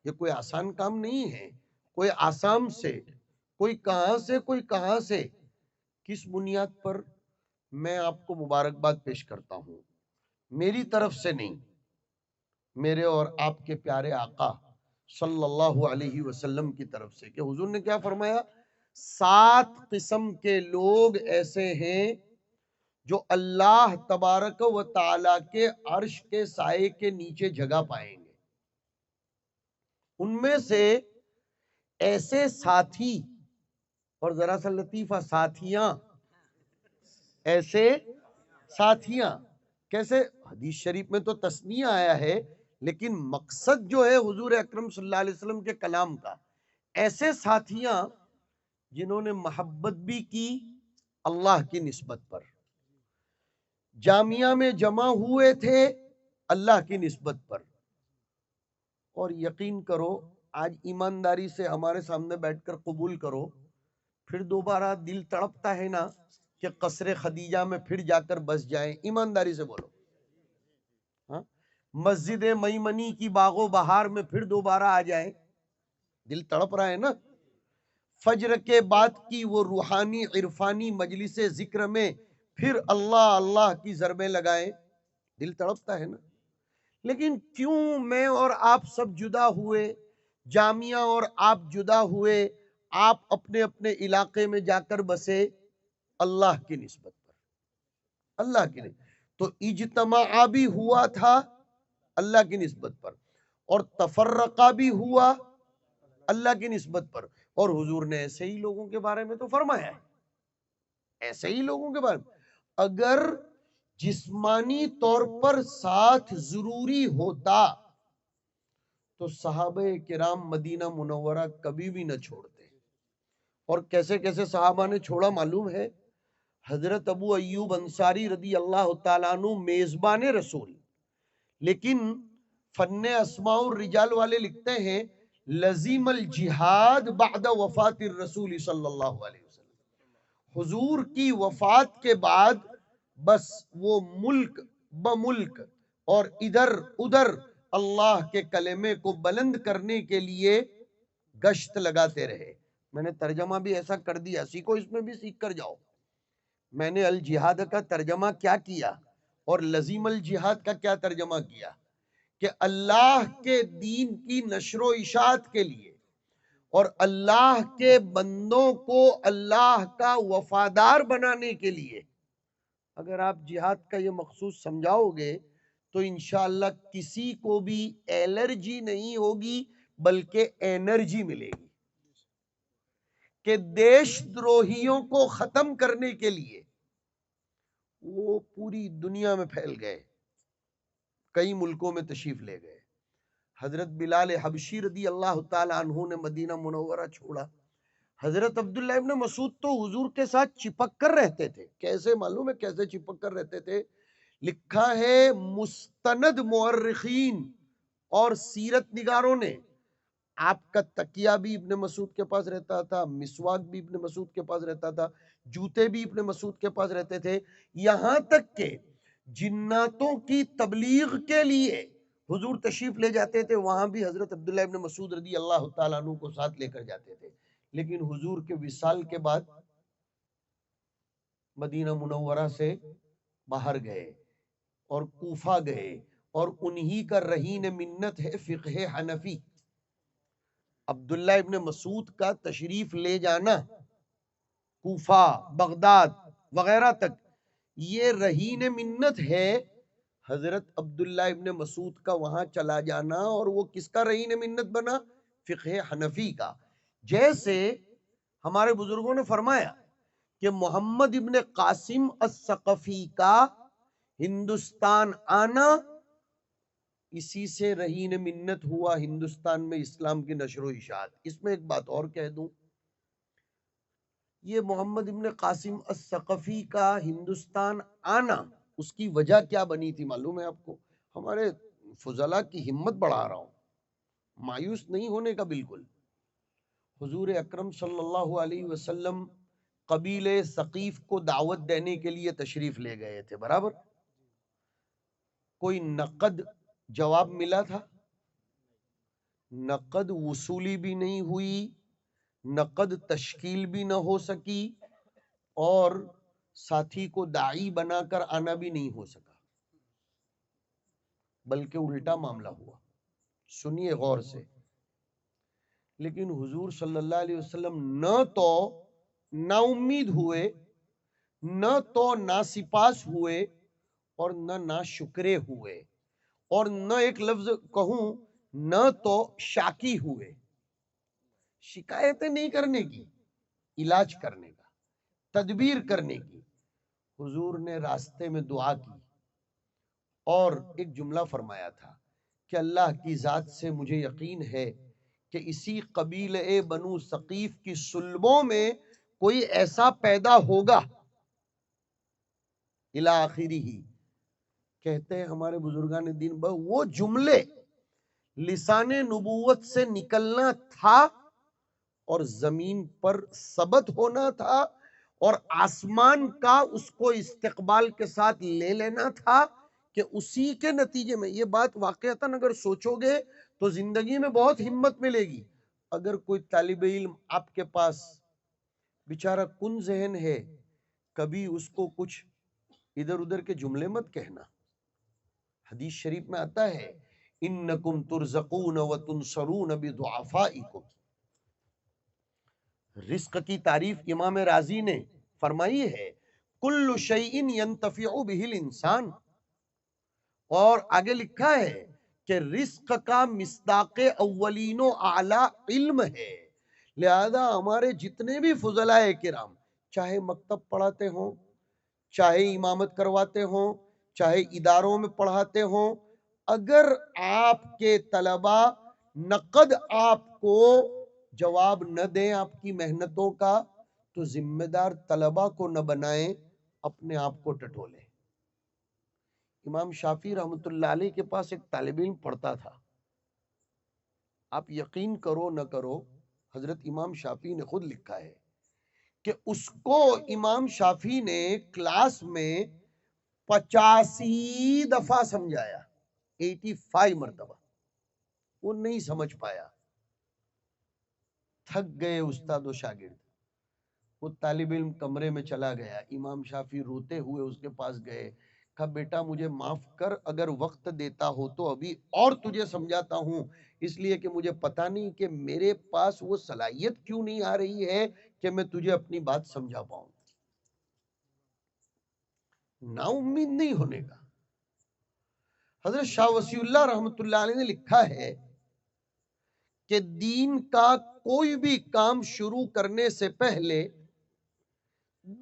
یہ کوئی آسان کام نہیں ہے. کوئی آسام سے، کوئی کہاں سے، کوئی کہاں سے. کس بنیاد پر؟ میں آپ کو مبارکباد پیش کرتا ہوں، میری طرف سے نہیں، میرے اور آپ کے پیارے آقا صلی اللہ علیہ وسلم کی طرف سے. کہ حضور نے کیا فرمایا؟ 7 قسم کے لوگ ایسے ہیں جو اللہ تبارک و تعالی کے عرش کے سائے کے نیچے جگہ پائیں گے. ان میں سے ایسے ساتھی، اور ذرا سا لطیفہ، ساتھیاں، ایسے ساتھیاں کیسے؟ حدیث شریف میں تو تسنیہ آیا ہے، لیکن مقصد جو ہے حضور اکرم صلی اللہ علیہ وسلم کے کلام کا، ایسے ساتھیاں جنہوں نے محبت بھی کی اللہ کی نسبت پر، جامعہ میں جمع ہوئے تھے اللہ کی نسبت پر. اور یقین کرو، آج ایمانداری سے ہمارے سامنے بیٹھ کر قبول کرو، پھر دوبارہ دل تڑپتا ہے نا کہ قصر خدیجہ میں پھر جا کر بس جائیں. ایمانداری سے بولو، ہاں؟ مسجد میمنی کی باغ و بہار میں پھر دوبارہ آ جائیں. دل تڑپ رہا ہے نا. فجر کے بعد کی وہ روحانی عرفانی مجلس ذکر میں پھر اللہ اللہ کی ضربیں لگائیں. دل تڑپتا ہے نا. لیکن کیوں میں اور آپ سب جدا ہوئے، جامعہ اور آپ جدا ہوئے، آپ اپنے اپنے علاقے میں جا کر بسے؟ اللہ کی نسبت پر، اللہ کی نسبت. تو اجتماع بھی ہوا تھا اللہ کی نسبت پر، اور تفرقہ بھی ہوا اللہ کی نسبت پر. اور حضور نے ایسے ہی لوگوں کے بارے میں تو فرمایا ہے، ایسے ہی لوگوں کے بارے میں. اگر جسمانی طور پر ساتھ ضروری ہوتا تو صحابہ کرام مدینہ منورہ کبھی بھی نہ چھوڑتے. اور کیسے کیسے صحابہ نے چھوڑا معلوم ہے؟ حضرت ابو ایوب انصاری رضی اللہ تعالیٰ عنہ میزبان رسول، لیکن فن اسماء الرجال والے لکھتے ہیں لزیم الجہاد بعد وفات الرسول صلی اللہ علیہ وسلم. حضور کی وفات کے بعد بس وہ ملک بملک اور ادھر ادھر اللہ کے کلمے کو بلند کرنے کے لیے گشت لگاتے رہے. میں نے ترجمہ بھی ایسا کر دیا، سیکھو، اس میں بھی سیکھ کر جاؤ. میں نے الجہاد کا ترجمہ کیا کیا اور لزیم الجہاد کا کیا ترجمہ کیا، کہ اللہ کے دین کی نشر و اشاعت کے لیے اور اللہ کے بندوں کو اللہ کا وفادار بنانے کے لیے اگر آپ جہاد کا یہ مقصود سمجھاؤ گے تو انشاءاللہ کسی کو بھی الرجی نہیں ہوگی بلکہ انرجی ملے گی. کہ دیش دروہیوں کو ختم کرنے کے لیے وہ پوری دنیا میں پھیل گئے، کئی ملکوں میں تشریف لے گئے. حضرت بلال حبشی رضی اللہ تعالی عنہ نے مدینہ منورہ چھوڑا. حضرت عبداللہ ابن مسعود تو حضور کے ساتھ چپک کر رہتے تھے. کیسے معلوم ہے کیسے چپک کر رہتے تھے؟ لکھا ہے مستند مورخین اور سیرت نگاروں نے، آپ کا تکیہ بھی ابن مسعود کے پاس رہتا تھا، مسواک بھی ابن مسعود کے پاس رہتا تھا، جوتے بھی ابن مسعود کے پاس رہتے تھے. یہاں تک کہ جناتوں کی تبلیغ کے لیے حضور تشریف لے جاتے تھے، وہاں بھی حضرت عبداللہ ابن مسعود رضی اللہ تعالیٰ عنہ کو ساتھ لے کر جاتے تھے. لیکن حضور کے وصال کے بعد مدینہ منورہ سے باہر گئے اور کوفہ گئے، اور انہی کا رہین منت ہے فقہ حنفی. عبداللہ ابن مسعود کا تشریف لے جانا کوفہ، بغداد وغیرہ تک، یہ رہین منت ہے حضرت عبداللہ ابن مسعود کا وہاں چلا جانا. اور وہ کس کا رہین منت بنا؟ فقہ حنفی کا. جیسے ہمارے بزرگوں نے فرمایا کہ محمد ابن قاسم الثقفی کا ہندوستان آنا اسی سے رہین منت ہوا ہندوستان میں اسلام کی نشر و اشاعت. اس میں ایک بات اور کہہ دوں، یہ محمد ابن قاسم الثقفی کا ہندوستان آنا اس کی وجہ کیا بنی تھی معلوم ہے آپ کو؟ ہمارے فضلاء کی ہمت بڑھا رہا ہوں، مایوس نہیں ہونے کا بالکل. حضور اکرم صلی اللہ علیہ وسلم قبیلے ثقیف کو دعوت دینے کے لیے تشریف لے گئے تھے، برابر؟ کوئی نقد جواب ملا تھا؟ نقد وصولی بھی نہیں ہوئی، نقد تشکیل بھی نہ ہو سکی، اور ساتھی کو داعی بنا کر آنا بھی نہیں ہو سکا، بلکہ الٹا معاملہ ہوا۔ سنیے غور سے۔ لیکن حضور صلی اللہ علیہ وسلم نہ تو نا امید ہوئے، نہ تو ناسپاس ہوئے، اور نہ ناشکرے ہوئے، اور نہ ایک لفظ کہوں نہ تو شاکی ہوئے۔ شکایتیں نہیں کرنے کی، علاج کرنے کا، تدبیر کرنے کی۔ حضور نے راستے میں دعا کی اور ایک جملہ فرمایا تھا کہ اللہ کی ذات سے مجھے یقین ہے کہ اسی قبیلے بنو ثقیف کی سلبوں میں کوئی ایسا پیدا ہوگا، الی آخری ہی۔ کہتے ہیں ہمارے بزرگان دین وہ جملے لسان نبوت سے نکلنا تھا اور زمین پر ثبت ہونا تھا، اور آسمان کا اس کو استقبال کے ساتھ لے لینا تھا، کہ اسی کے نتیجے میں یہ بات واقعتاً اگر سوچو گے تو زندگی میں بہت ہمت ملے گی۔ اگر کوئی طالب علم آپ کے پاس بیچارہ کن ذہن ہے، کبھی اس کو کچھ ادھر ادھر کے جملے مت کہنا۔ حدیث شریف میں آتا ہے انکم ترزقون وتنصرون بضعفائکم۔ رزق کی تعریف امام رازی نے فرمائی ہے کل شیء ینتفع بہ الانسان، اور آگے لکھا ہے کہ رزق کا مصداق اولین و اعلی علم ہے۔ لہذا ہمارے جتنے بھی فضلاء کرام، چاہے مکتب پڑھاتے ہوں، چاہے امامت کرواتے ہوں، چاہے اداروں میں پڑھاتے ہوں، اگر آپ کے طلباء نقد آپ کو جواب نہ دیں آپ کی محنتوں کا، تو ذمہ دار طلباء کو نہ بنائیں، اپنے آپ کو ٹٹولیں۔ امام شافعی رحمۃ اللہ علیہ کے پاس ایک طالب علم پڑھتا تھا۔ آپ یقین کرو نہ کرو، حضرت امام شافعی نے خود لکھا ہے کہ اس کو امام شافعی نے کلاس میں 85 دفعہ سمجھایا، 85 مرتبہ، وہ نہیں سمجھ پایا۔ تھک گئے استاد و شاگرد، وہ طالب علم کمرے میں چلا گیا، امام شافعی روتے ہوئے اس کے پاس گئے، کہا بیٹا مجھے معاف کر، اگر وقت دیتا ہو تو ابھی اور تجھے سمجھاتا ہوں، اس لیے کہ مجھے پتا نہیں کہ میرے پاس وہ صلاحیت کیوں نہیں آ رہی ہے کہ میں تجھے اپنی بات سمجھا پاؤں۔ نا امید نہیں ہونے کا۔ حضرت شاہ وصی اللہ رحمۃ اللہ علیہ نے لکھا ہے کہ دین کا کوئی بھی کام شروع کرنے سے پہلے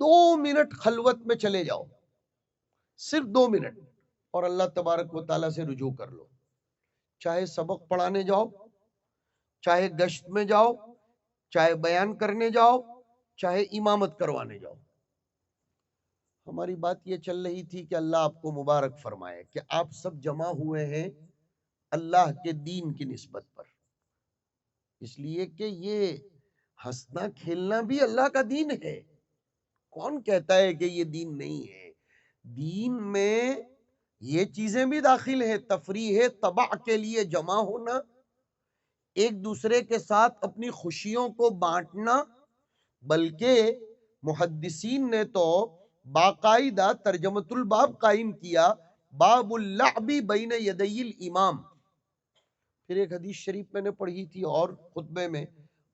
2 منٹ خلوت میں چلے جاؤ، صرف 2 منٹ، اور اللہ تبارک و تعالیٰ سے رجوع کر لو۔ چاہے سبق پڑھانے جاؤ، چاہے گشت میں جاؤ، چاہے بیان کرنے جاؤ، چاہے امامت کروانے جاؤ۔ ہماری بات یہ چل رہی تھی کہ اللہ آپ کو مبارک فرمائے کہ آپ سب جمع ہوئے ہیں اللہ کے دین کی نسبت پر، اس لیے کہ یہ ہنسنا کھیلنا بھی اللہ کا دین ہے۔ کون کہتا ہے کہ یہ دین نہیں ہے؟ دین میں یہ چیزیں بھی داخل ہیں، تفریح تباہ کے لیے جمع ہونا، ایک دوسرے کے ساتھ اپنی خوشیوں کو بانٹنا، بلکہ محدثین نے تو باقاعدہ ترجمۃ الباب قائم کیا، باب اللعب بین یدی الامام۔ پھر ایک حدیث شریف میں نے پڑھی تھی اور خطبے میں،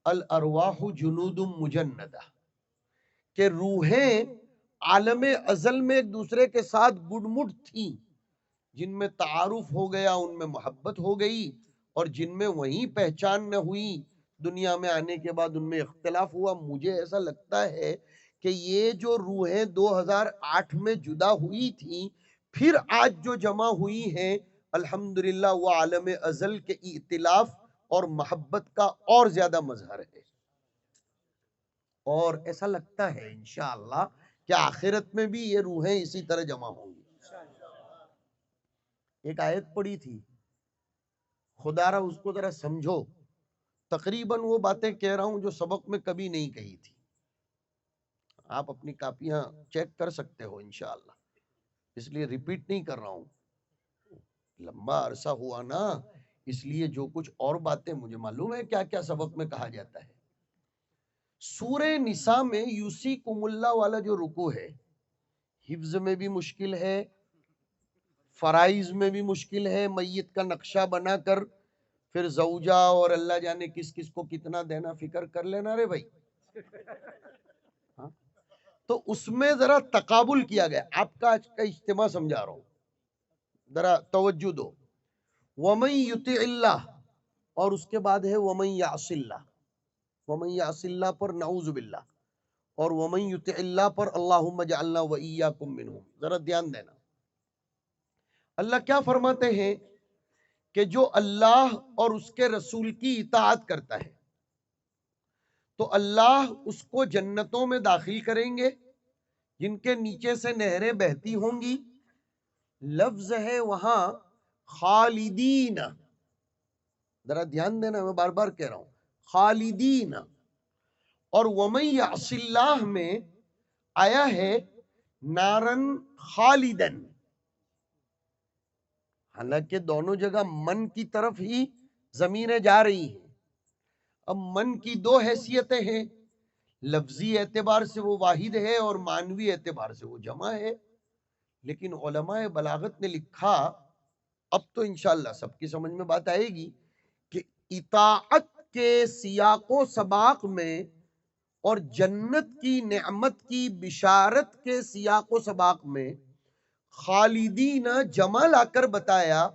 الارواح جنود مجندہ، کہ روحیں عالم ازل میں ایک دوسرے کے ساتھ گڈ مڈ تھیں، جن میں تعارف ہو گیا ان میں محبت ہو گئی، اور جن میں وہیں پہچان نہ ہوئی دنیا میں آنے کے بعد ان میں اختلاف ہوا۔ مجھے ایسا لگتا ہے کہ یہ جو روحیں 2008 میں جدا ہوئی تھیں، پھر آج جو جمع ہوئی ہیں، الحمدللہ وہ عالم ازل کے ائتلاف اور محبت کا اور زیادہ مظہر ہے۔ اور ایسا لگتا ہے انشاءاللہ کہ آخرت میں بھی یہ روحیں اسی طرح جمع ہوں گی۔ ایک آیت پڑھی تھی، خدا را اس کو ذرا سمجھو، تقریباً وہ باتیں کہہ رہا ہوں جو سبق میں کبھی نہیں کہی تھی. آپ اپنی کاپیاں چیک کر سکتے ہو انشاءاللہ، اس لیے ریپیٹ نہیں کر رہا ہوں. لمبا عرصہ ہوا نا، اس لیے جو کچھ اور باتیں مجھے معلوم ہے کیا کیا سبق میں کہا جاتا ہے. سورہ نساء میں یوسیکم اللہ والا جو رکوع ہے، حفظ میں بھی مشکل ہے، فرائض میں بھی مشکل ہے. میت کا نقشہ بنا کر پھر زوجہ اور اللہ جانے کس کس کو کتنا دینا فکر کر لینا رے بھائی. ہاں؟ تو اس میں ذرا تقابل کیا گیا. آپ کا آج کا اجتماع سمجھا رہا ہوں، ذرا توجہ دو. وَمَن يُطِعِ اللَّهَ، اور اس کے بعد ہے وَمَن يَعْصِ اللَّهَ. وَمَن يَعْصِ اللَّهَ پر نعوذ باللہ، اور وَمَن يُطِعِ اللَّهَ پر اللہم اجعلنا وَإِيَّاكُم مِّنْهُم. ذرا دھیان دینا. اللہ کیا فرماتے ہیں کہ جو اللہ اور اس کے رسول کی اطاعت کرتا ہے تو اللہ اس کو جنتوں میں داخل کریں گے جن کے نیچے سے نہریں بہتی ہوں گی. لفظ ہے وہاں خالدین، ذرا دھیان دینا، میں بار بار کہہ رہا ہوں خالدین. اور وَمَن يَعْصِ اللَّهَ میں آیا ہے نارن خالدن، حالانکہ دونوں جگہ من کی طرف ہی ضمیریں جا رہی ہیں. اب من کی دو حیثیتیں ہیں، لفظی اعتبار سے وہ واحد ہے اور معنوی اعتبار سے وہ جمع ہے. لیکن علماء بلاغت نے لکھا، اب تو انشاءاللہ سب کی سمجھ میں بات آئے گی، کہ اطاعت کے سیاق و سباق میں اور جنت کی نعمت کی بشارت کے سیاق و سباق میں خالدین جمع لا کر بتایا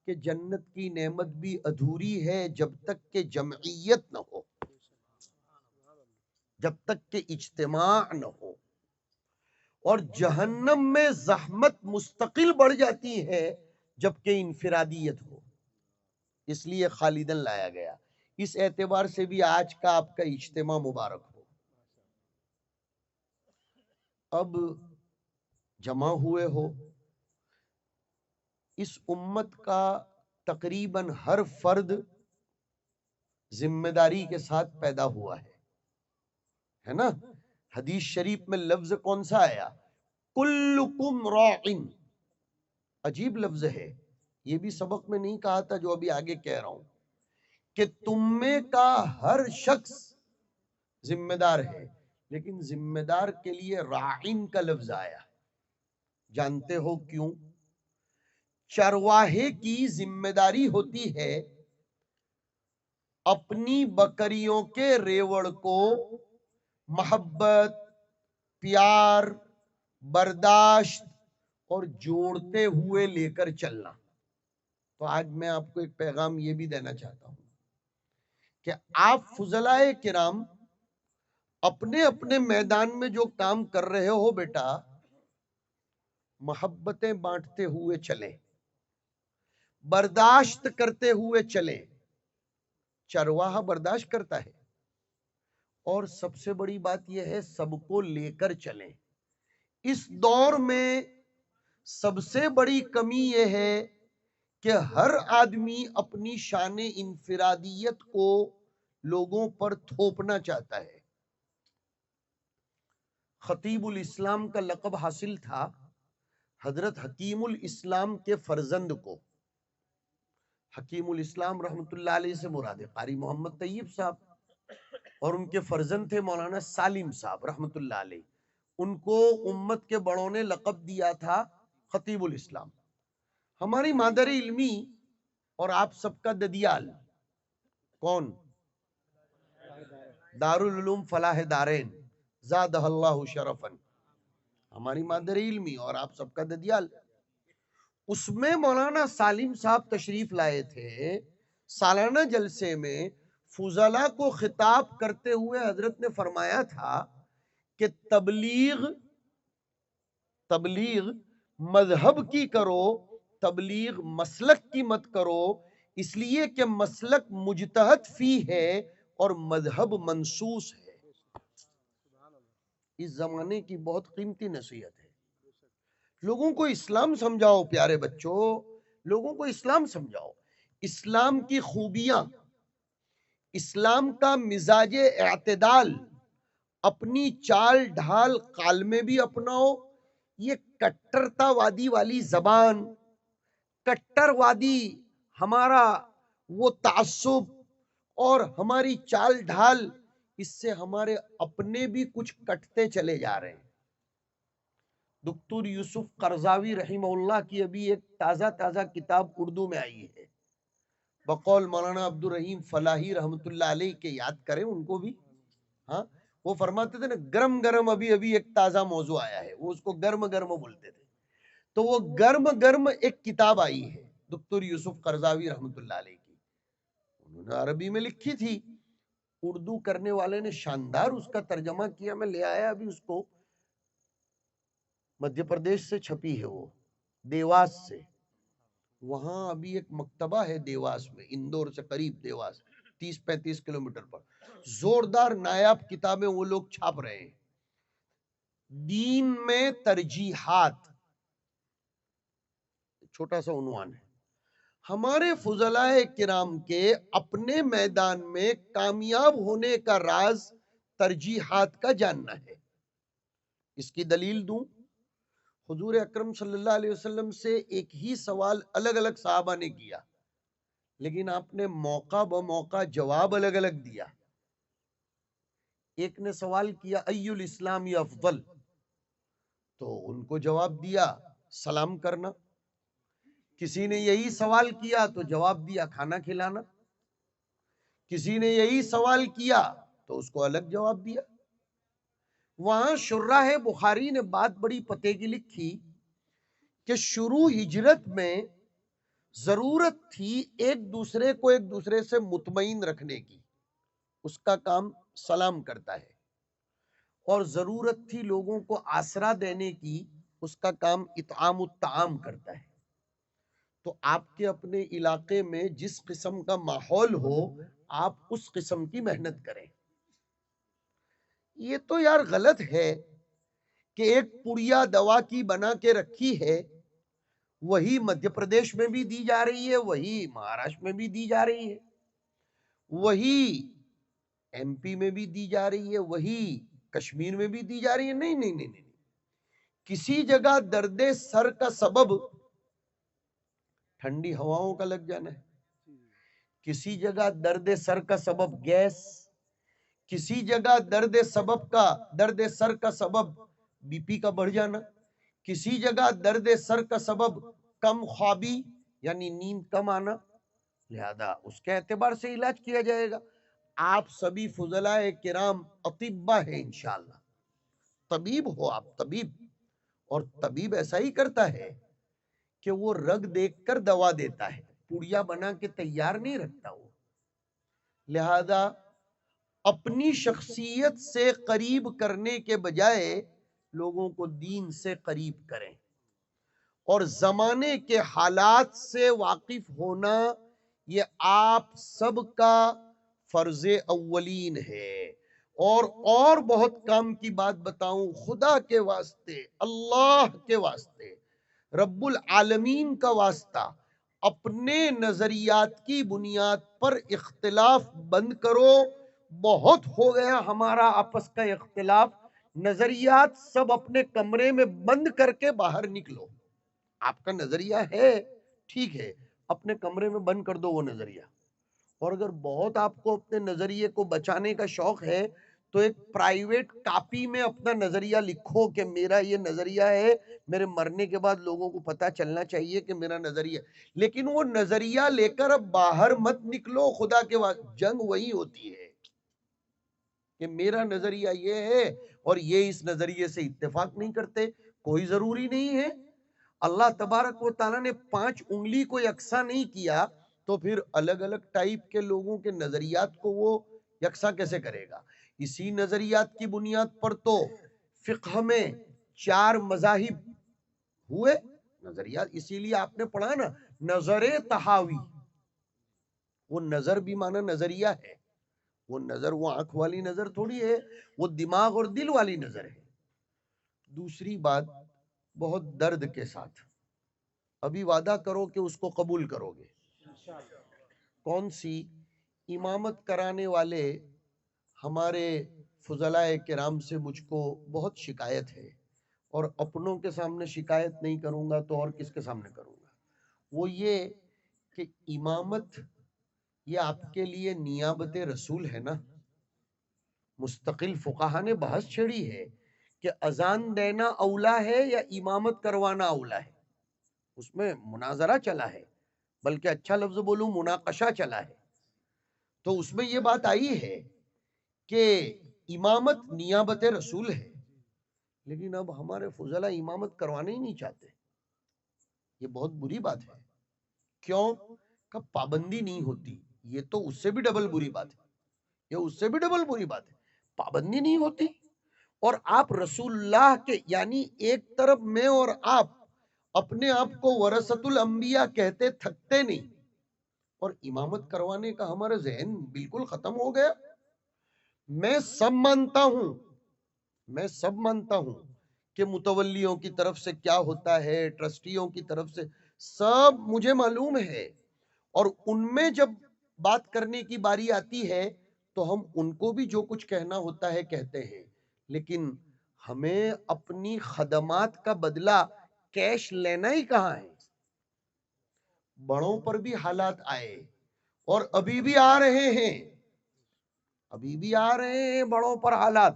کہ جنت کی نعمت بھی ادھوری ہے جب تک کہ جمعیت نہ ہو، جب تک کہ اجتماع نہ ہو. اور جہنم میں زحمت مستقل بڑھ جاتی ہے جبکہ انفرادیت ہو، اس لیے خالدن لایا گیا. اس اعتبار سے بھی آج کا آپ کا اجتماع مبارک ہو. اب جمع ہوئے ہو، اس امت کا تقریباً ہر فرد ذمہ داری کے ساتھ پیدا ہوا ہے نا. حدیث شریف میں لفظ کون سا آیا؟ کلکم راعن. عجیب لفظ ہے، یہ بھی سبق میں نہیں کہا تھا جو ابھی آگے کہہ رہا ہوں، کہ تم میں کا ہر شخص ذمہ دار ہے، لیکن ذمہ دار کے لیے راعن کا لفظ آیا. جانتے ہو کیوں؟ چرواہے کی ذمہ داری ہوتی ہے اپنی بکریوں کے ریوڑ کو محبت، پیار، برداشت اور جوڑتے ہوئے لے کر چلنا. تو آج میں آپ کو ایک پیغام یہ بھی دینا چاہتا ہوں کہ آپ فضلائے کرام اپنے اپنے میدان میں جو کام کر رہے ہو بیٹا، محبتیں بانٹتے ہوئے چلیں، برداشت کرتے ہوئے چلیں. چرواہا برداشت کرتا ہے، اور سب سے بڑی بات یہ ہے سب کو لے کر چلیں. اس دور میں سب سے بڑی کمی یہ ہے کہ ہر آدمی اپنی شان انفرادیت کو لوگوں پر تھوپنا چاہتا ہے. خطیب الاسلام کا لقب حاصل تھا حضرت حکیم الاسلام کے فرزند کو. حکیم الاسلام رحمت اللہ علیہ سے مراد قاری محمد طیب صاحب، اور ان کے فرزند تھے مولانا سالم صاحب رحمت اللہ علیہ. ان کو امت کے بڑوں نے لقب دیا تھا خطیب الاسلام. ہماری مادر علمی اور آپ سب کا ددیال کون؟ دارالعلوم فلاح دارین زادہ اللہ شرفن، ہماری مادر علمی اور آپ سب کا ددیال. اس میں مولانا سالم صاحب تشریف لائے تھے. سالانہ جلسے میں فضلاء کو خطاب کرتے ہوئے حضرت نے فرمایا تھا کہ تبلیغ مذہب کی کرو، تبلیغ مسلک کی مت کرو، اس لیے کہ مسلک مجتہد فی ہے اور مذہب منصوص ہے. اس زمانے کی بہت قیمتی نصیحت ہے. لوگوں کو اسلام سمجھاؤ پیارے بچوں، لوگوں کو اسلام سمجھاؤ. اسلام کی خوبیاں، اسلام کا مزاج اعتدال، اپنی چال ڈھال قال میں بھی اپناؤ. یہ کٹرتا وادی والی زبان، کٹر وادی ہمارا وہ تعصب اور ہماری چال ڈھال، اس سے ہمارے اپنے بھی کچھ کٹتے چلے جا رہے ہیں. دکتور یوسف قرضاوی رحمہ اللہ کی ابھی ایک تازہ کتاب اردو میں آئی ہے، بقول مولانا عبد الرحیم فلاحی رحمۃ اللہ علیہ کے، یاد کریں ان کو بھی. ہاں، وہ فرماتے تھے نا گرم گرم ابھی ایک تازہ موضوع آیا ہے، وہ اس کو گرم گرم بولتے تھے. تو وہ گرم گرم ایک کتاب آئی ہے دکتور یوسف قرضاوی رحمۃ اللہ علیہ کی، انہوں نے عربی میں لکھی تھی، اردو کرنے والے نے شاندار اس کا ترجمہ کیا. میں لے آیا ابھی اس کو، مدھیہ پردیش سے چھپی ہے وہ، دیواس سے. وہاں ابھی ایک مکتبہ ہے دیواس میں، اندور سے قریب، دیواس 30-35 کلومیٹر پر. زوردار نایاب کتابیں وہ لوگ چھاپ رہے ہیں. دین میں ترجیحات، چھوٹا سا عنوان ہے. ہمارے فضلاء کرام کے اپنے میدان میں کامیاب ہونے کا راز ترجیحات کا جاننا ہے. اس کی دلیل دوں، حضور اکرم صلی اللہ علیہ وسلم سے ایک ہی سوال الگ الگ صحابہ نے کیا، لیکن آپ نے موقع بموقع جواب الگ الگ دیا. ایک نے سوال کیا ای الاسلام افضل، تو ان کو جواب دیا سلام کرنا. کسی نے یہی سوال کیا تو جواب دیا کھانا کھلانا. کسی نے یہی سوال کیا تو اس کو الگ جواب دیا. وہاں شراح بخاری نے بات بڑی پتے کی لکھی کہ شروع ہجرت میں ضرورت تھی ایک دوسرے سے مطمئن رکھنے کی، اس کا کام سلام کرتا ہے. اور ضرورت تھی لوگوں کو آسرا دینے کی، اس کا کام اطعام الطعام کرتا ہے. تو آپ کے اپنے علاقے میں جس قسم کا ماحول ہو، آپ اس قسم کی محنت کریں. یہ تو یار غلط ہے کہ ایک پڑیا دوا کی بنا کے رکھی ہے، وہی مدھیہ پردیش میں بھی دی جا رہی ہے، وہی مہاراشٹر میں بھی دی جا رہی ہے، وہی ایم پی میں بھی دی جا رہی ہے، وہی کشمیر میں بھی دی جا رہی ہے. نہیں. کسی جگہ درد سر کا سبب ٹھنڈی ہواؤں کا لگ جانا ہے، کسی جگہ درد سر کا سبب گیس، کسی جگہ درد سر کا سبب بی پی کا بڑھ جانا، کسی جگہ درد سر کا سبب کم خوابی یعنی نیند کم آنا. لہذا اس کے اعتبار سے علاج کیا جائے گا. آپ سبھی فضلاء کرام اطباء ہیں، انشاءاللہ طبیب ہو آپ، طبیب. اور طبیب ایسا ہی کرتا ہے کہ وہ رگ دیکھ کر دوا دیتا ہے، پوڑیا بنا کے تیار نہیں رکھتا وہ. لہذا اپنی شخصیت سے قریب کرنے کے بجائے لوگوں کو دین سے قریب کریں، اور زمانے کے حالات سے واقف ہونا یہ آپ سب کا فرض اولین ہے. اور بہت کام کی بات بتاؤں، خدا کے واسطے، اللہ کے واسطے، رب العالمین کا واسطہ، اپنے نظریات کی بنیاد پر اختلاف بند کرو. بہت ہو گیا ہمارا آپس کا اختلاف. نظریات سب اپنے کمرے میں بند کر کے باہر نکلو. آپ کا نظریہ ہے ٹھیک ہے، اپنے کمرے میں بند کر دو وہ نظریہ. اور اگر بہت آپ کو اپنے نظریے کو بچانے کا شوق ہے تو ایک پرائیویٹ کاپی میں اپنا نظریہ لکھو کہ میرا یہ نظریہ ہے، میرے مرنے کے بعد لوگوں کو پتا چلنا چاہیے کہ میرا نظریہ. لیکن وہ نظریہ لے کر اب باہر مت نکلو. خدا کے واسطے جنگ وہی ہوتی ہے کہ میرا نظریہ یہ ہے اور یہ اس نظریے سے اتفاق نہیں کرتے. کوئی ضروری نہیں ہے. اللہ تبارک و تعالیٰ نے 5 انگلی کو یکساں نہیں کیا تو پھر الگ الگ ٹائپ کے لوگوں کے نظریات کو وہ یکساں کیسے کرے گا؟ اسی نظریات کی بنیاد پر تو فقہ میں 4 مذاہب ہوئے نظریات. اسی لیے آپ نے پڑھا نا نظر تحاوی. وہ نظر بھی مانا نظریہ ہے، وہ نظر وہ آنکھ والی نظر تھوڑی ہے، وہ دماغ اور دل والی نظر ہے. دوسری بات بہت درد کے ساتھ، ابھی وعدہ کرو کہ اس کو قبول کرو گے. کون سی؟ امامت کرانے والے ہمارے فضلائے کرام سے مجھ کو بہت شکایت ہے، اور اپنوں کے سامنے شکایت نہیں کروں گا تو اور کس کے سامنے کروں گا؟ وہ یہ کہ امامت یہ آپ کے لیے نیابت رسول ہے نا۔ مستقل فقہا نے بحث چھڑی ہے کہ اذان دینا اولا ہے یا امامت کروانا اولا ہے، اس میں مناظرہ چلا ہے، بلکہ اچھا لفظ بولوں مناقشہ چلا ہے۔ تو اس میں یہ بات آئی ہے کہ امامت نیابت رسول ہے، لیکن اب ہمارے فضلہ امامت کروانا ہی نہیں چاہتے۔ یہ بہت بری بات ہے۔ کیوں؟ کہ پابندی نہیں ہوتی۔ یہ تو اس سے بھی ڈبل بری بات ہے، یہ اس سے بھی ڈبل بری بات ہے۔ پابندی نہیں ہوتی، اور آپ رسول اللہ کے، یعنی ایک طرف میں اور آپ اپنے آپ کو ورثۃ الانبیاء کہتے تھکتے نہیں، اور امامت کروانے کا ہمارا ذہن بالکل ختم ہو گیا۔ میں سب مانتا ہوں کہ متولیوں کی طرف سے کیا ہوتا ہے، ٹرسٹیوں کی طرف سے سب مجھے معلوم ہے، اور ان میں جب بات کرنے کی باری آتی ہے تو ہم ان کو بھی جو کچھ کہنا ہوتا ہے کہتے ہیں، لیکن ہمیں اپنی خدمات کا بدلہ کیش لینا ہی کہاں ہے؟ بڑوں پر بھی حالات آئے، اور ابھی بھی آ رہے ہیں، بڑوں پر حالات،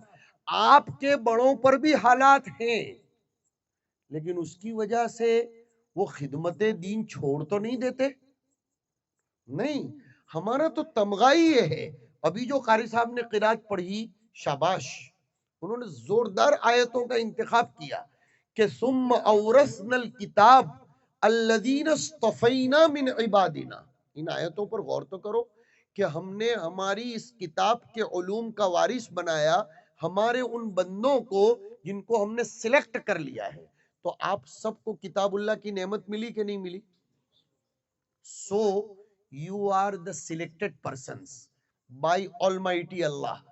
آپ کے بڑوں پر بھی حالات ہیں، لیکن اس کی وجہ سے وہ خدمت دین چھوڑ تو نہیں دیتے۔ نہیں، ہمارا تو تمغہ ہی یہ ہے۔ ابھی جو قاری صاحب نے قرات پڑھی، شاباش، انہوں نے زوردار آیتوں کا انتخاب کیا کہ ثم اورثنا الکتاب الذین اصطفینا من عبادنا۔ ان آیتوں پر غور تو کرو کہ ہم نے ہماری اس کتاب کے علوم کا وارث بنایا ہمارے ان بندوں کو جن کو ہم نے سلیکٹ کر لیا ہے۔ تو آپ سب کو کتاب اللہ کی نعمت ملی کہ نہیں ملی؟ So you are the selected persons by almighty Allah.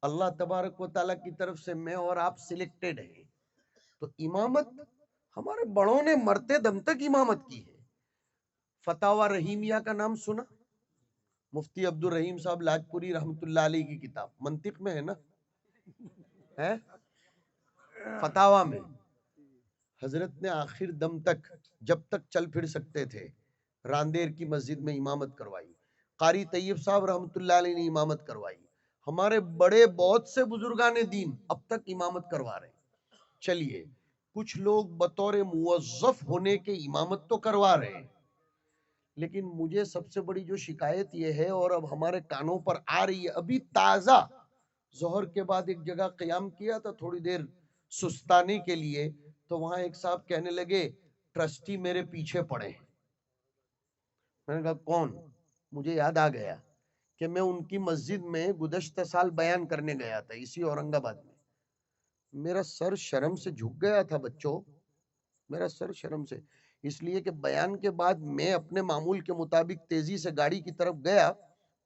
Allah تبارک و تعالیٰ کی طرف سے میں اور آپ سلیکٹڈ ہیں۔ تو امامت ہمارے بڑوں نے مرتے دم تک امامت کی ہے۔ فتاوی رحیمیہ کا نام سنا؟ مفتی عبد الرحیم صاحب لاجپوری رحمت اللہ علیہ کی کتاب، منطق میں ہے نا، ہے فتاوی میں۔ حضرت نے آخر دم تک، جب تک چل پھر سکتے تھے، راندیر کی مسجد میں امامت کروائی۔ قاری طیب صاحب رحمت اللہ علیہ نے امامت کروائی۔ ہمارے بڑے بہت سے بزرگان دین اب تک امامت کروا رہے ہیں۔ چلیے، کچھ لوگ بطور موظف ہونے کے امامت تو کروا رہے ہیں، لیکن مجھے سب سے بڑی جو شکایت یہ ہے، اور اب ہمارے کانوں پر آ رہی ہے، ابھی تازہ ظہر کے بعد ایک جگہ قیام کیا تھا تھوڑی دیر سستانے کے لیے، تو وہاں ایک صاحب کہنے لگے ٹرسٹی میرے پیچھے پڑے ہیں۔ میں نے کہا کون؟ مجھے یاد آ گیا کہ میں ان کی مسجد میں گزشتہ سال بیان کرنے گیا تھا، اسی اورنگ آباد میں۔ میرا سر شرم سے جھک گیا تھا بچوں، میرا سر شرم سے، اس لیے کہ بیان کے بعد میں اپنے معمول کے مطابق تیزی سے گاڑی کی طرف گیا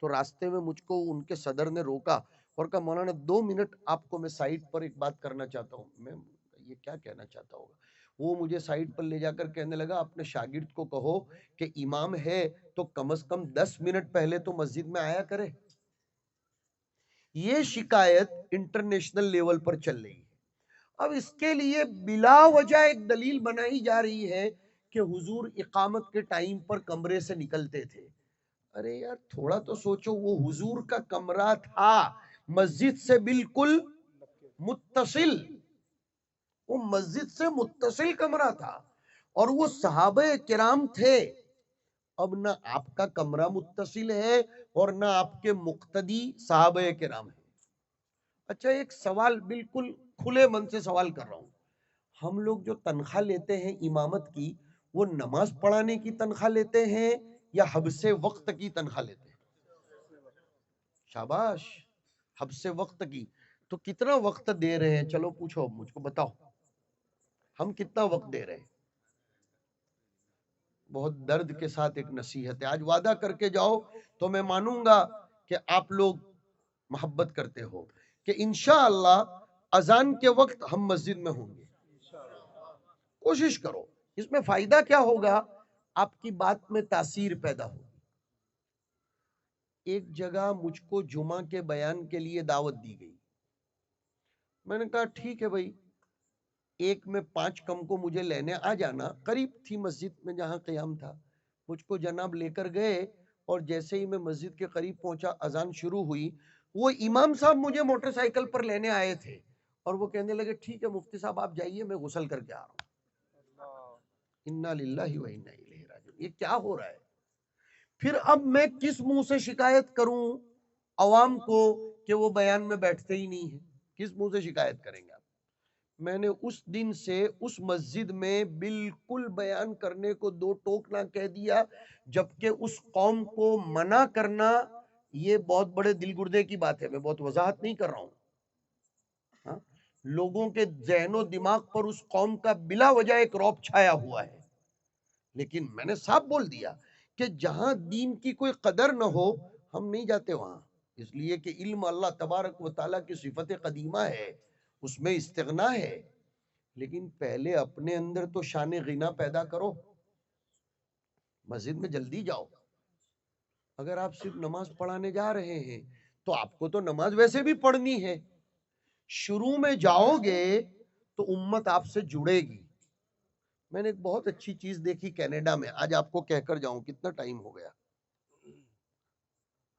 تو راستے میں مجھ کو ان کے صدر نے روکا اور کہا مولانا 2 منٹ آپ کو میں سائٹ پر ایک بات کرنا چاہتا ہوں۔ میں یہ کیا کہنا چاہتا ہوگا؟ وہ مجھے سائٹ پر لے جا کر کہنے لگا اپنے شاگرد کو کہو کہ امام ہے تو کم از کم 10 منٹ پہلے تو مسجد میں آیا کرے۔ یہ شکایت انٹرنیشنل لیول پر چل رہی ہے۔ اب اس کے لیے بلا وجہ ایک دلیل بنائی جا رہی ہے کہ حضور اقامت کے ٹائم پر کمرے سے نکلتے تھے۔ ارے یار تھوڑا تو سوچو، وہ حضور کا کمرہ تھا مسجد سے بالکل متصل، وہ مسجد سے متصل کمرہ تھا، اور وہ صحابہ کرام تھے۔ اب نہ آپ کا کمرہ متصل ہے اور نہ آپ کے مقتدی صحابہ کرام ہیں۔ اچھا، ایک سوال بالکل کھلے من سے سوال کر رہا ہوں، ہم لوگ جو تنخواہ لیتے ہیں امامت کی، وہ نماز پڑھانے کی تنخواہ لیتے ہیں یا حبس وقت کی تنخواہ لیتے ہیں؟ شاباش، حبس وقت کی۔ تو کتنا وقت دے رہے ہیں؟ چلو پوچھو مجھ کو، بتاؤ ہم کتنا وقت دے رہے ہیں؟ بہت درد کے ساتھ ایک نصیحت ہے، آج وعدہ کر کے جاؤ تو میں مانوں گا کہ آپ لوگ محبت کرتے ہو کہ انشاءاللہ اذان کے وقت ہم مسجد میں ہوں گے۔ کوشش کرو، اس میں فائدہ کیا ہوگا؟ آپ کی بات میں تاثیر پیدا ہوگی۔ ایک جگہ مجھ کو جمعہ کے بیان کے لیے دعوت دی گئی. میں نے کہا ٹھیک ہے بھائی، ایک میں 5 کم کو مجھے لینے آ جانا. قریب تھی مسجد میں جہاں قیام تھا. مجھ کو جناب لے کر گئے اور جیسے ہی میں مسجد کے قریب پہنچا، اذان شروع ہوئی. وہ امام صاحب مجھے موٹر سائیکل پر لینے آئے تھے اور وہ کہنے لگے ٹھیک ہے مفتی صاحب آپ جائیے، میں غسل کر کے آ رہا ہوں. انا للہ و انا الیہ راجعون. یہ کیا ہو رہا ہے؟ پھر اب میں کس منہ سے شکایت کروں عوام کو کہ وہ بیان میں بیٹھتے ہی نہیں ہیں؟ کس منہ سے شکایت کریں گے آپ؟ میں نے اس دن سے اس مسجد میں بالکل بیان کرنے کو 2 ٹوک نہ کہہ دیا، جبکہ اس قوم کو منع کرنا یہ بہت بڑے دل گردے کی بات ہے. میں بہت وضاحت نہیں کر رہا ہوں. ہاں؟ لوگوں کے ذہن و دماغ پر اس قوم کا بلا وجہ ایک رعب چھایا ہوا ہے. لیکن میں نے صاف بول دیا کہ جہاں دین کی کوئی قدر نہ ہو ہم نہیں جاتے وہاں، اس لیے کہ علم اللہ تبارک و تعالیٰ کی صفت قدیمہ ہے، اس میں استغنا ہے. لیکن پہلے اپنے اندر تو شان غنا پیدا کرو. مسجد میں جلدی جاؤ. اگر آپ صرف نماز پڑھانے جا رہے ہیں تو آپ کو تو نماز ویسے بھی پڑھنی ہے. شروع میں جاؤ گے تو امت آپ سے جڑے گی. میں نے ایک بہت اچھی چیز دیکھی کینیڈا میں، آج آپ کو کہہ کر جاؤں، کتنا ٹائم ہو گیا.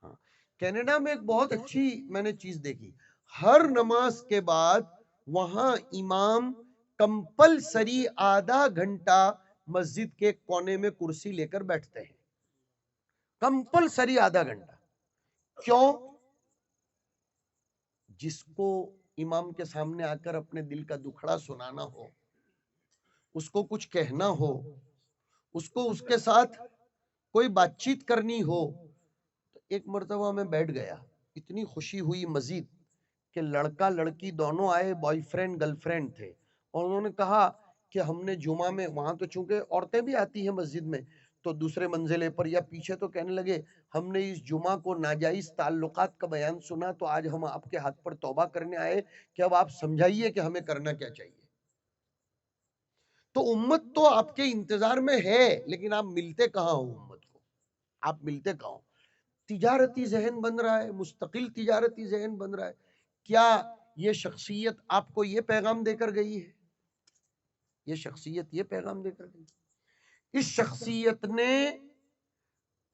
ہاں، کینیڈا میں ایک بہت اچھی میں نے چیز دیکھی. ہر نماز کے بعد وہاں امام کمپلسری آدھا گھنٹہ مسجد کے کونے میں کرسی لے کر بیٹھتے ہیں. کمپلسری آدھا گھنٹہ. کیوں؟ جس کو امام کے سامنے آ کر اپنے دل کا دکھڑا سنانا ہو، اس کو کچھ کہنا ہو، اس کو اس کے ساتھ کوئی بات چیت کرنی ہو. تو ایک مرتبہ میں بیٹھ گیا، اتنی خوشی ہوئی مزید کہ لڑکا لڑکی دونوں آئے، بوائے فرینڈ گرل فرینڈ تھے، اور انہوں نے کہا کہ ہم نے جمعہ میں، وہاں تو چونکہ عورتیں بھی آتی ہیں مسجد میں، تو دوسرے منزلے پر یا پیچھے، تو کہنے لگے ہم نے اس جمعہ کو ناجائز تعلقات کا بیان سنا، تو آج ہم آپ کے ہاتھ پر توبہ کرنے آئے کہ اب آپ سمجھائیے کہ ہمیں کرنا کیا چاہیے. تو امت تو آپ کے انتظار میں ہے، لیکن آپ ملتے کہاں ہو امت کو؟ آپ ملتے کہاں ہو؟ تجارتی ذہن بن رہا ہے، مستقل تجارتی ذہن بن رہا ہے. کیا یہ شخصیت آپ کو یہ پیغام دے کر گئی ہے؟ یہ شخصیت یہ پیغام دے کر گئی. اس شخصیت نے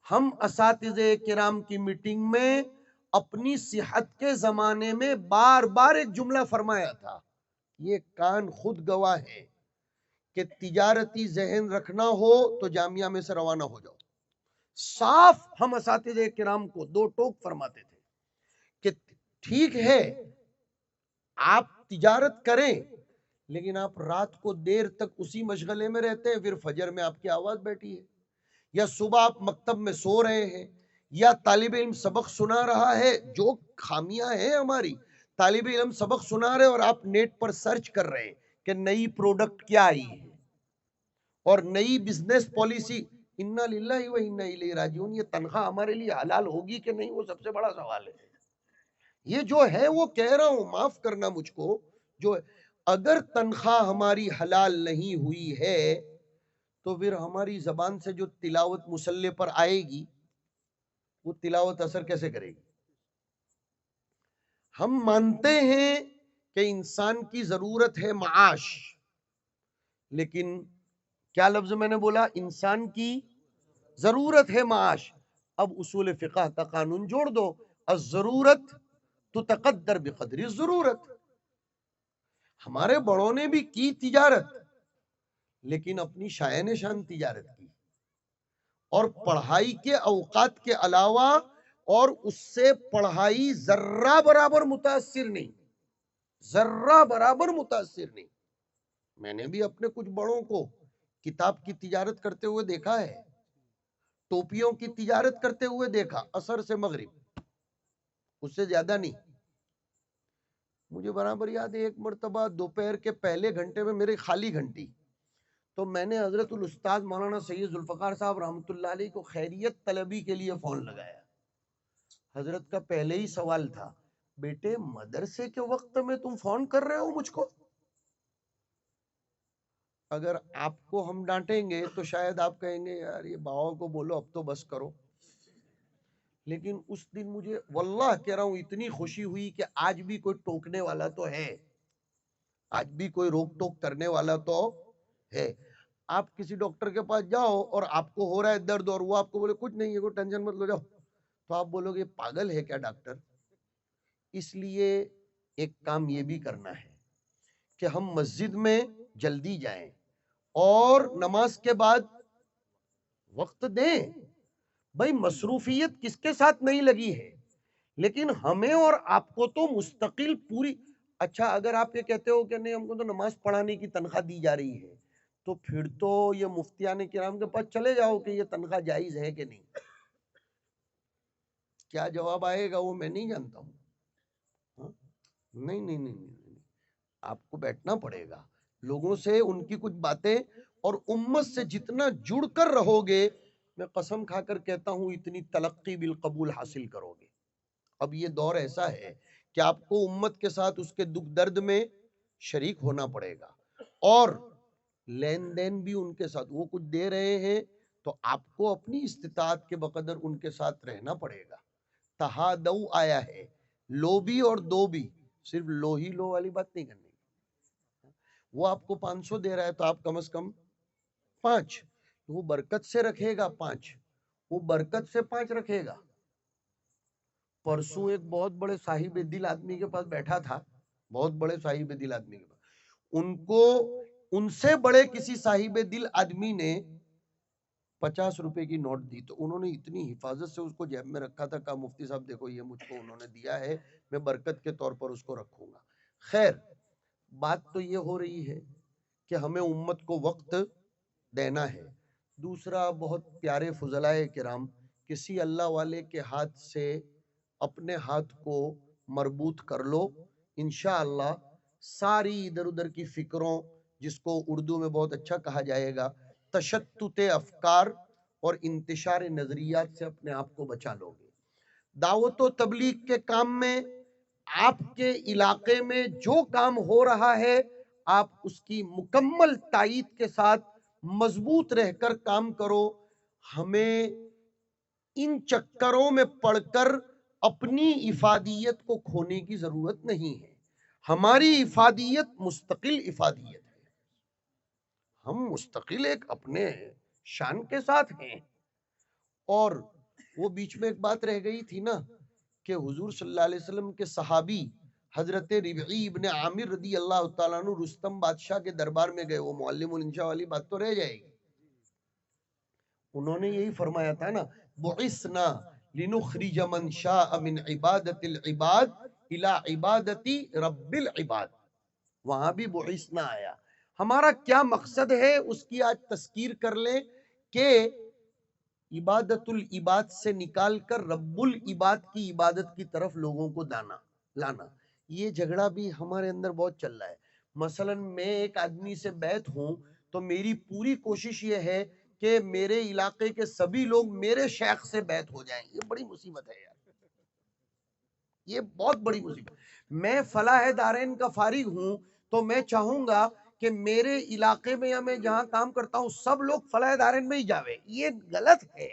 ہم اساتذہ کرام کی میٹنگ میں اپنی صحت کے زمانے میں بار بار ایک جملہ فرمایا تھا. یہ کان خود گواہ ہے کہ تجارتی ذہن رکھنا ہو تو جامعہ میں سے روانہ ہو جاؤ. صاف ہم اساتذہ کرام کو 2 ٹوک فرماتے تھے کہ ٹھیک ہے آپ تجارت کریں، لیکن آپ رات کو دیر تک اسی مشغلے میں رہتے ہیں، پھر فجر میں آپ کی آواز بیٹھی ہے، یا صبح آپ مکتب میں سو رہے ہیں، یا طالب علم سبق سنا رہا ہے. جو خامیاں ہیں ہماری، طالب علم سبق سنا رہے اور آپ نیٹ پر سرچ کر رہے ہیں کہ نئی پروڈکٹ کیا آئی ہے اور نئی بزنس پالیسی. انا للہ و انا الیہ راجعون. یہ تنخواہ ہمارے لیے حلال ہوگی کہ نہیں، وہ سب سے بڑا سوال ہے. یہ جو ہے وہ کہہ رہا ہوں، معاف کرنا مجھ کو، جو اگر تنخواہ ہماری حلال نہیں ہوئی ہے تو پھر ہماری زبان سے جو تلاوت مصلی پر آئے گی وہ تلاوت اثر کیسے کرے گی؟ ہم مانتے ہیں کہ انسان کی ضرورت ہے معاش، لیکن کیا لفظ میں نے بولا؟ انسان کی ضرورت ہے معاش. اب اصول فقہ کا قانون جوڑ دو، الضرورت تقدر بقدر الضرورت. ہمارے بڑوں نے بھی کی تجارت، لیکن اپنی شائن شان تجارت کی، اور پڑھائی کے اوقات کے علاوہ، اور اس سے پڑھائی ذرہ برابر متاثر نہیں، ذرہ برابر متاثر نہیں. میں نے بھی اپنے کچھ بڑوں کو کتاب کی تجارت کرتے ہوئے دیکھا ہے، ٹوپیوں کی تجارت کرتے ہوئے دیکھا، عصر سے مغرب، اس سے زیادہ نہیں. مجھے برابر یاد ہے ایک مرتبہ دوپہر کے پہلے گھنٹے میں میری خالی گھنٹی، تو میں نے حضرت الاستاذ مولانا سید ذوالفقار صاحب رحمۃ اللہ علیہ کو خیریت طلبی کے لیے فون لگایا. حضرت کا پہلے ہی سوال تھا، بیٹے مدرسے کے وقت میں تم فون کر رہے ہو مجھ کو؟ اگر آپ کو ہم ڈانٹیں گے تو شاید آپ کہیں گے یار یہ باوا کو بولو اب تو بس کرو، لیکن اس دن مجھے واللہ کہہ رہا ہوں اتنی خوشی ہوئی کہ آج بھی کوئی ٹوکنے والا تو ہے، آج بھی کوئی روک ٹوک کرنے والا تو ہے۔ آپ کسی ڈاکٹر کے پاس جاؤ اور آپ کو ہو رہا ہے درد اور وہ آپ کو بولے کچھ نہیں ہے، کوئی ٹینشن مت لو جاؤ، تو آپ بولو گے پاگل ہے کیا ڈاکٹر؟ اس لیے ایک کام یہ بھی کرنا ہے کہ ہم مسجد میں جلدی جائیں اور نماز کے بعد وقت دیں۔ بھائی مصروفیت کس کے ساتھ نہیں لگی ہے، لیکن ہمیں اور آپ کو تو مستقل پوری۔ اچھا اگر آپ یہ کہتے ہو کہ نہیں ہم کو تو نماز پڑھانے کی تنخواہ دی جا رہی ہے، تو پھر تو یہ مفتیان کرام کے پاس چلے جاؤ کہ یہ تنخواہ جائز ہے کہ نہیں۔ کیا جواب آئے گا وہ میں نہیں جانتا ہوں۔ نہیں نہیں نہیں نہیں، آپ کو بیٹھنا پڑے گا لوگوں سے، ان کی کچھ باتیں، اور امت سے جتنا جڑ کر رہو گے، میں قسم کھا کر کہتا ہوں اتنی تلقی بالقبول حاصل کرو گے۔ اب یہ دور ایسا ہے کہ آپ کو امت کے ساتھ اس کے دکھ درد میں شریک ہونا پڑے گا، اور لین دین بھی ان کے ساتھ، وہ کچھ دے رہے ہیں تو آپ کو اپنی استطاعت کے بقدر ان کے ساتھ رہنا پڑے گا۔ تہادو آیا ہے، لو بھی اور دو بھی، صرف لو ہی لو والی بات نہیں کرنی۔ وہ آپ کو 500 دے رہا ہے تو آپ کم از کم 5، وہ برکت سے رکھے گا 5، وہ برکت سے 5 رکھے گا۔ پرسوں ایک بہت بڑے صاحب دل آدمی کے پاس بیٹھا تھا، بہت بڑے صاحب دل آدمی کے پاس، ان کو ان سے بڑے کسی صاحب دل آدمی نے 50 روپے کی نوٹ دی، تو انہوں نے اتنی حفاظت سے اس کو جیب میں رکھا تھا، کہا مفتی صاحب دیکھو یہ مجھ کو انہوں نے دیا ہے، میں برکت کے طور پر اس کو رکھوں گا۔ خیر بات تو یہ ہو رہی ہے کہ ہمیں امت کو وقت دینا ہے۔ دوسرا، بہت پیارے فضلائے کرام، کسی اللہ والے کے ہاتھ سے اپنے ہاتھ کو مربوط کر لو، انشاءاللہ ساری ادھر ادھر کی فکروں، جس کو اردو میں بہت اچھا کہا جائے گا تشتت افکار اور انتشار نظریات سے اپنے آپ کو بچا لو گے۔ دعوت و تبلیغ کے کام میں آپ کے علاقے میں جو کام ہو رہا ہے، آپ اس کی مکمل تائید کے ساتھ مضبوط رہ کر کام کرو۔ ہمیں ان چکروں میں پڑ کر اپنی افادیت کو کھونے کی ضرورت نہیں ہے۔ ہماری افادیت مستقل افادیت ہے، ہم مستقل ایک اپنے شان کے ساتھ ہیں۔ اور وہ بیچ میں ایک بات رہ گئی تھی نا کہ حضور صلی اللہ علیہ وسلم کے صحابی حضرت ربعی ابن عامر رضی اللہ تعالیٰ عنہ رستم بادشاہ کے دربار میں گئے، وہ معلم الانشاء والی بات تو رہ جائے گی۔ انہوں نے یہی فرمایا تھا نا، بعثنا لنخرج من شاء من عبادت العباد الى عبادت رب العباد، وہاں بھی بعثنا آیا۔ ہمارا کیا مقصد ہے اس کی آج تذکیر کر لیں کہ عبادت العباد سے نکال کر رب العباد کی عبادت کی طرف لوگوں کو لانا۔ یہ جھگڑا بھی ہمارے اندر بہت چل رہا ہے۔ مثلا میں ایک آدمی سے بیعت ہوں تو میری پوری کوشش یہ ہے کہ میرے علاقے کے سبھی لوگ میرے شیخ سے بیعت ہو جائیں۔ یہ بڑی مصیبت ہے یار، یہ بہت بڑی مصیبت۔ میں فلاح دارین کا فارغ ہوں تو میں چاہوں گا کہ میرے علاقے میں یا میں جہاں کام کرتا ہوں سب لوگ فلاح دارین میں ہی جاوے، یہ غلط ہے۔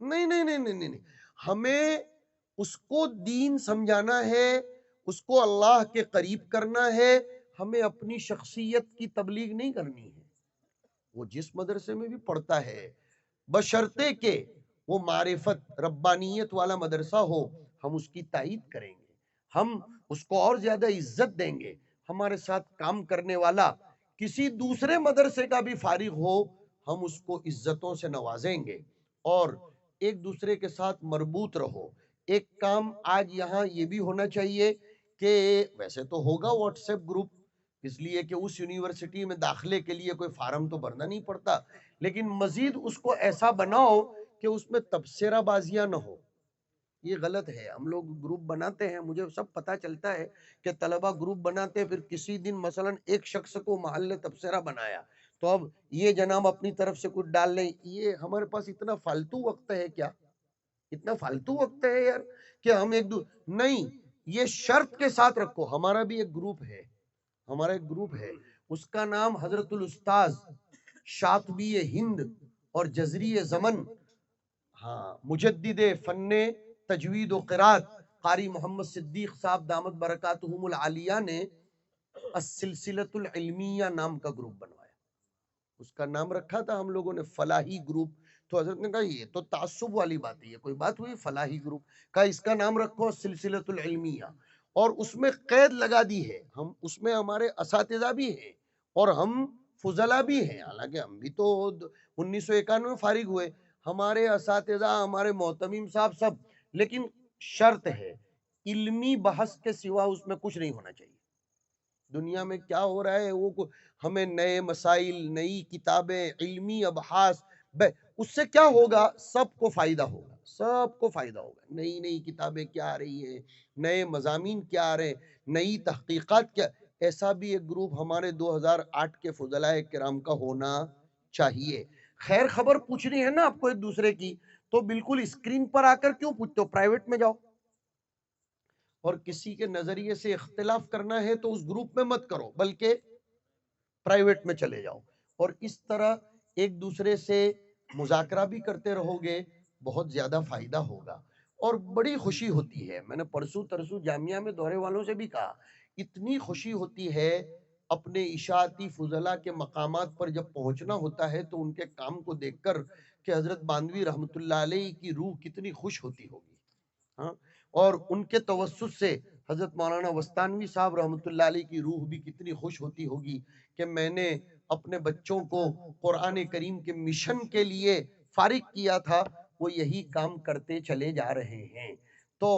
نہیں نہیں نہیں نہیں نہیں، ہمیں اس کو دین سمجھانا ہے، اس کو اللہ کے قریب کرنا ہے، ہمیں اپنی شخصیت کی تبلیغ نہیں کرنی ہے۔ وہ جس مدرسے میں بھی پڑھتا ہے بشرطے کہ وہ معرفت ربانیت والا مدرسہ ہو، ہم اس کی تائید کریں گے، ہم اس کو اور زیادہ عزت دیں گے۔ ہمارے ساتھ کام کرنے والا کسی دوسرے مدرسے کا بھی فارغ ہو، ہم اس کو عزتوں سے نوازیں گے، اور ایک دوسرے کے ساتھ مربوط رہو۔ ایک کام آج یہاں یہ بھی ہونا چاہیے کہ ویسے تو ہوگا واٹس ایپ گروپ، اس لیے کہ اس یونیورسٹی میں داخلے کے لیے کوئی فارم تو بھرنا نہیں پڑتا، لیکن مزید اس کو ایسا بناؤ کہ اس میں تبصرہ بازیاں نہ ہو۔ یہ غلط ہے، ہم لوگ گروپ بناتے ہیں، مجھے سب پتا چلتا ہے کہ طلبہ گروپ بناتے ہیں، پھر کسی دن مثلا ایک شخص کو محل تبصرہ بنایا تو اب یہ جناب اپنی طرف سے کچھ ڈال لیں۔ یہ ہمارے پاس اتنا فالتو وقت ہے کیا؟ اتنا فالتو وقت ہے یار کہ ہم نہیں، یہ شرط کے ساتھ رکھو۔ ہمارا بھی ایک گروپ ہے، ہمارا ایک گروپ ہے، اس کا نام حضرت الاستاذ شاطبی ہند اور جزری زمن ہاں مجدد فن تجوید و قرات قاری محمد صدیق صاحب دامت برکاتہم العالیہ نے السلسلۃ العلمیہ نام کا گروپ بنوایا. اس کا نام رکھا تھا ہم لوگوں نے فلاحی گروپ. تو حضرت نے کہا یہ تو تعصب والی بات ہے، یہ کوئی بات ہوئی فلاحی گروپ؟ کہا اس کا نام رکھو سلسلۃ العلمیہ. اور اس میں قید لگا دی ہے، ہم اس میں ہمارے اساتذہ بھی ہیں اور ہم فضلہ بھی ہیں. حالانکہ ہم بھی تو 1991 میں فارغ ہوئے، ہمارے اساتذہ ہمارے محتمیم صاحب سب، لیکن شرط ہے علمی بحث کے سوا اس میں کچھ نہیں ہونا چاہیے. دنیا میں کیا ہو رہا ہے وہ ہمیں نئے مسائل، نئی کتابیں، علمی ابحاث، اس سے کیا ہوگا؟ سب کو فائدہ ہوگا، سب کو فائدہ ہوگا. نئی نئی کتابیں کیا آ رہی ہیں، نئے مضامین کیا آ رہے ہیں، نئی تحقیقات کیا. ایسا بھی ایک گروپ ہمارے 2008 کے فضلائے کرام کا ہونا چاہیے. خیر خبر پوچھنی ہے نا آپ کو ایک دوسرے کی، تو بالکل اسکرین پر آ کر کیوں پوچھتے ہو؟ پرائیویٹ میں جاؤ. اور کسی کے نظریے سے اختلاف کرنا ہے تو اس گروپ میں مت کرو، بلکہ پرائیویٹ میں چلے جاؤ. اور اس طرح ایک دوسرے سے مذاکرہ بھی کرتے رہو گے، بہت زیادہ فائدہ ہوگا. اور بڑی خوشی ہوتی ہے، میں نے پرسوں ترسوں جامعہ میں دورے والوں سے بھی کہا، اتنی خوشی ہوتی ہے اپنے اشاعتی فضلہ کے مقامات پر جب پہنچنا ہوتا ہے تو ان کے کام کو دیکھ کر کہ حضرت باندوی رحمت اللہ علیہ کی روح کتنی خوش ہوتی ہوگی. ہاں، اور ان کے توسط سے حضرت مولانا وستانوی صاحب رحمت اللہ علیہ کی روح بھی کتنی خوش ہوتی ہوگی کہ میں نے اپنے بچوں کو قرآن کریم کے مشن کے لیے فارغ کیا تھا، وہ یہی کام کرتے چلے جا رہے ہیں. تو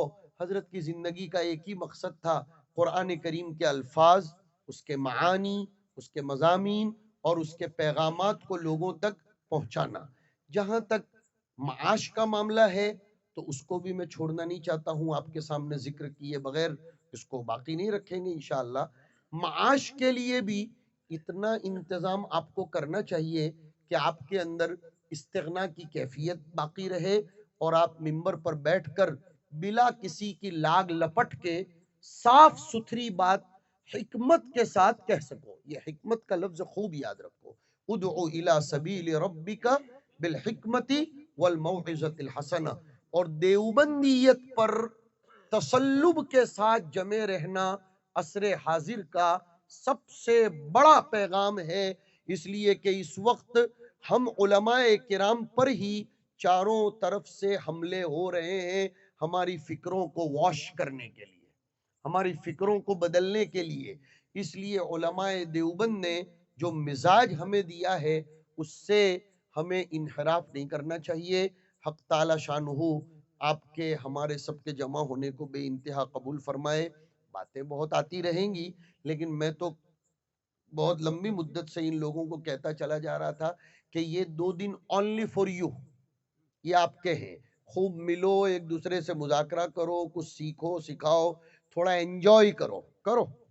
حضرت کی زندگی کا ایک ہی مقصد تھا، قرآن کریم کے الفاظ، اس کے معانی، اس کے مضامین اور اس کے پیغامات کو لوگوں تک پہنچانا. جہاں تک معاش کا معاملہ ہے تو اس کو بھی میں چھوڑنا نہیں چاہتا ہوں، آپ کے سامنے ذکر کیے بغیر اس کو باقی نہیں رکھیں گے انشاءاللہ. معاش کے لیے بھی اتنا انتظام آپ کو کرنا چاہیے کہ آپ کے اندر استغنا کی کیفیت باقی رہے اور آپ منبر پر بیٹھ کر بلا کسی کی لاگ لپٹ کے صاف ستھری بات حکمت کے ساتھ کہہ سکو. یہ حکمت کا لفظ خوب یاد رکھو، ادعو الی سبیل ربک بالحکمت والموعظۃ الحسنہ. اور دیوبندیت پر تسلب کے ساتھ جمے رہنا عصر حاضر کا سب سے بڑا پیغام ہے، اس لیے کہ اس وقت ہم علماء کرام پر ہی چاروں طرف سے حملے ہو رہے ہیں ہماری فکروں کو واش کرنے کے لیے، ہماری فکروں کو بدلنے کے لیے. اس لیے علماء دیوبند نے جو مزاج ہمیں دیا ہے اس سے ہمیں انحراف نہیں کرنا چاہیے. حق تعالی شانہ آپ کے ہمارے سب کے جمع ہونے کو بے انتہا قبول فرمائے. باتیں بہت آتی رہیں گی، لیکن میں تو بہت لمبی مدت سے ان لوگوں کو کہتا چلا جا رہا تھا کہ یہ 2 دن اونلی فور یو، یہ آپ کے ہیں. خوب ملو، ایک دوسرے سے مذاکرہ کرو، کچھ سیکھو سکھاؤ، تھوڑا انجوائے کرو،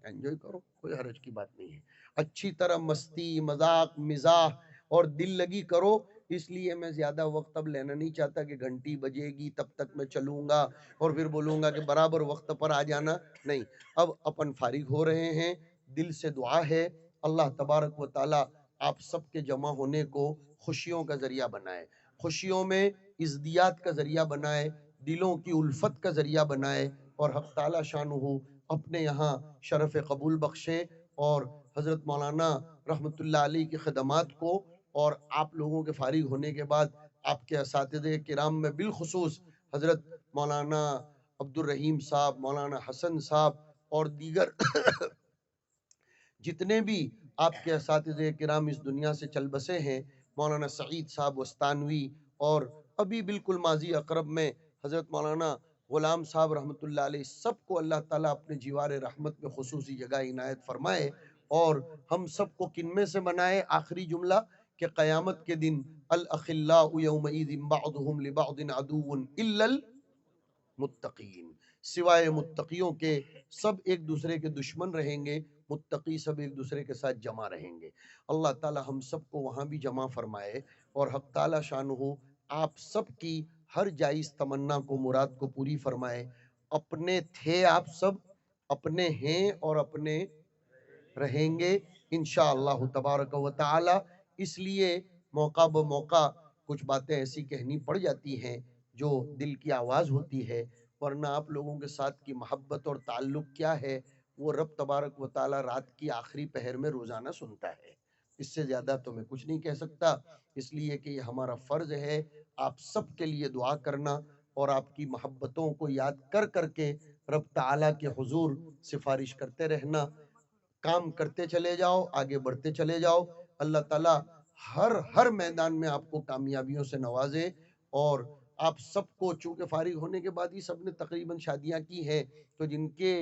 انجوائے کرو، کوئی حرج کی بات نہیں ہے. اچھی طرح مستی، مذاق، مزاح اور دل لگی کرو. اس لیے میں زیادہ وقت اب لینا نہیں چاہتا کہ گھنٹی بجے گی تب تک میں چلوں گا اور پھر بولوں گا کہ برابر وقت پر آ جانا. نہیں، اب اپن فارغ ہو رہے ہیں. دل سے دعا ہے اللہ تبارک و تعالی آپ سب کے جمع ہونے کو خوشیوں کا ذریعہ بنائے، خوشیوں میں ازدیاد کا ذریعہ بنائے، دلوں کی الفت کا ذریعہ بنائے، اور حق تعالی شانہ اپنے یہاں شرف قبول بخشے. اور حضرت مولانا رحمت اللہ علیہ کی خدمات کو اور آپ لوگوں کے فارغ ہونے کے بعد آپ کے اساتذہ کرام میں بالخصوص حضرت مولانا عبد الرحیم صاحب، مولانا حسن صاحب اور دیگر جتنے بھی آپ کے اساتذہ کرام اس دنیا سے چل بسے ہیں، مولانا سعید صاحب وستانوی، اور ابھی بالکل ماضی اقرب میں حضرت مولانا غلام صاحب رحمت اللہ علیہ، سب کو اللہ تعالیٰ اپنے جیوار رحمت میں خصوصی جگہ عنایت فرمائے. اور ہم سب کو کن میں سے بنائے؟ آخری جملہ کہ قیامت کے دن الاخلاء یومئذ بعضهم لبعض عدو الا المتقین، سوائے متقیوں کے سب ایک دوسرے کے دشمن رہیں گے، متقی سب ایک دوسرے کے ساتھ جمع رہیں گے. اللہ تعالی ہم سب کو وہاں بھی جمع فرمائے، اور حق تعالی شانہ آپ سب کی ہر جائز تمنا کو، مراد کو پوری فرمائے. اپنے تھے آپ سب، اپنے ہیں اور اپنے رہیں گے انشاءاللہ تبارک و تعالی. اس لیے موقع بموقع کچھ باتیں ایسی کہنی پڑ جاتی ہیں جو دل کی آواز ہوتی ہے، ورنہ آپ لوگوں کے ساتھ کی محبت اور تعلق کیا ہے وہ رب تبارک و تعالی رات کی آخری پہر میں روزانہ سنتا ہے. اس سے زیادہ تو میں کچھ نہیں کہہ سکتا، اس لیے کہ یہ ہمارا فرض ہے آپ سب کے لیے دعا کرنا اور آپ کی محبتوں کو یاد کر کر کے رب تعالیٰ کے حضور سفارش کرتے رہنا. کام کرتے چلے جاؤ، آگے بڑھتے چلے جاؤ. اللہ تعالیٰ ہر میدان میں آپ کو کامیابیوں سے نوازے. اور آپ سب کو چونکہ فارغ ہونے کے بعد ہی سب نے تقریباً شادیاں کی ہیں، تو جن کے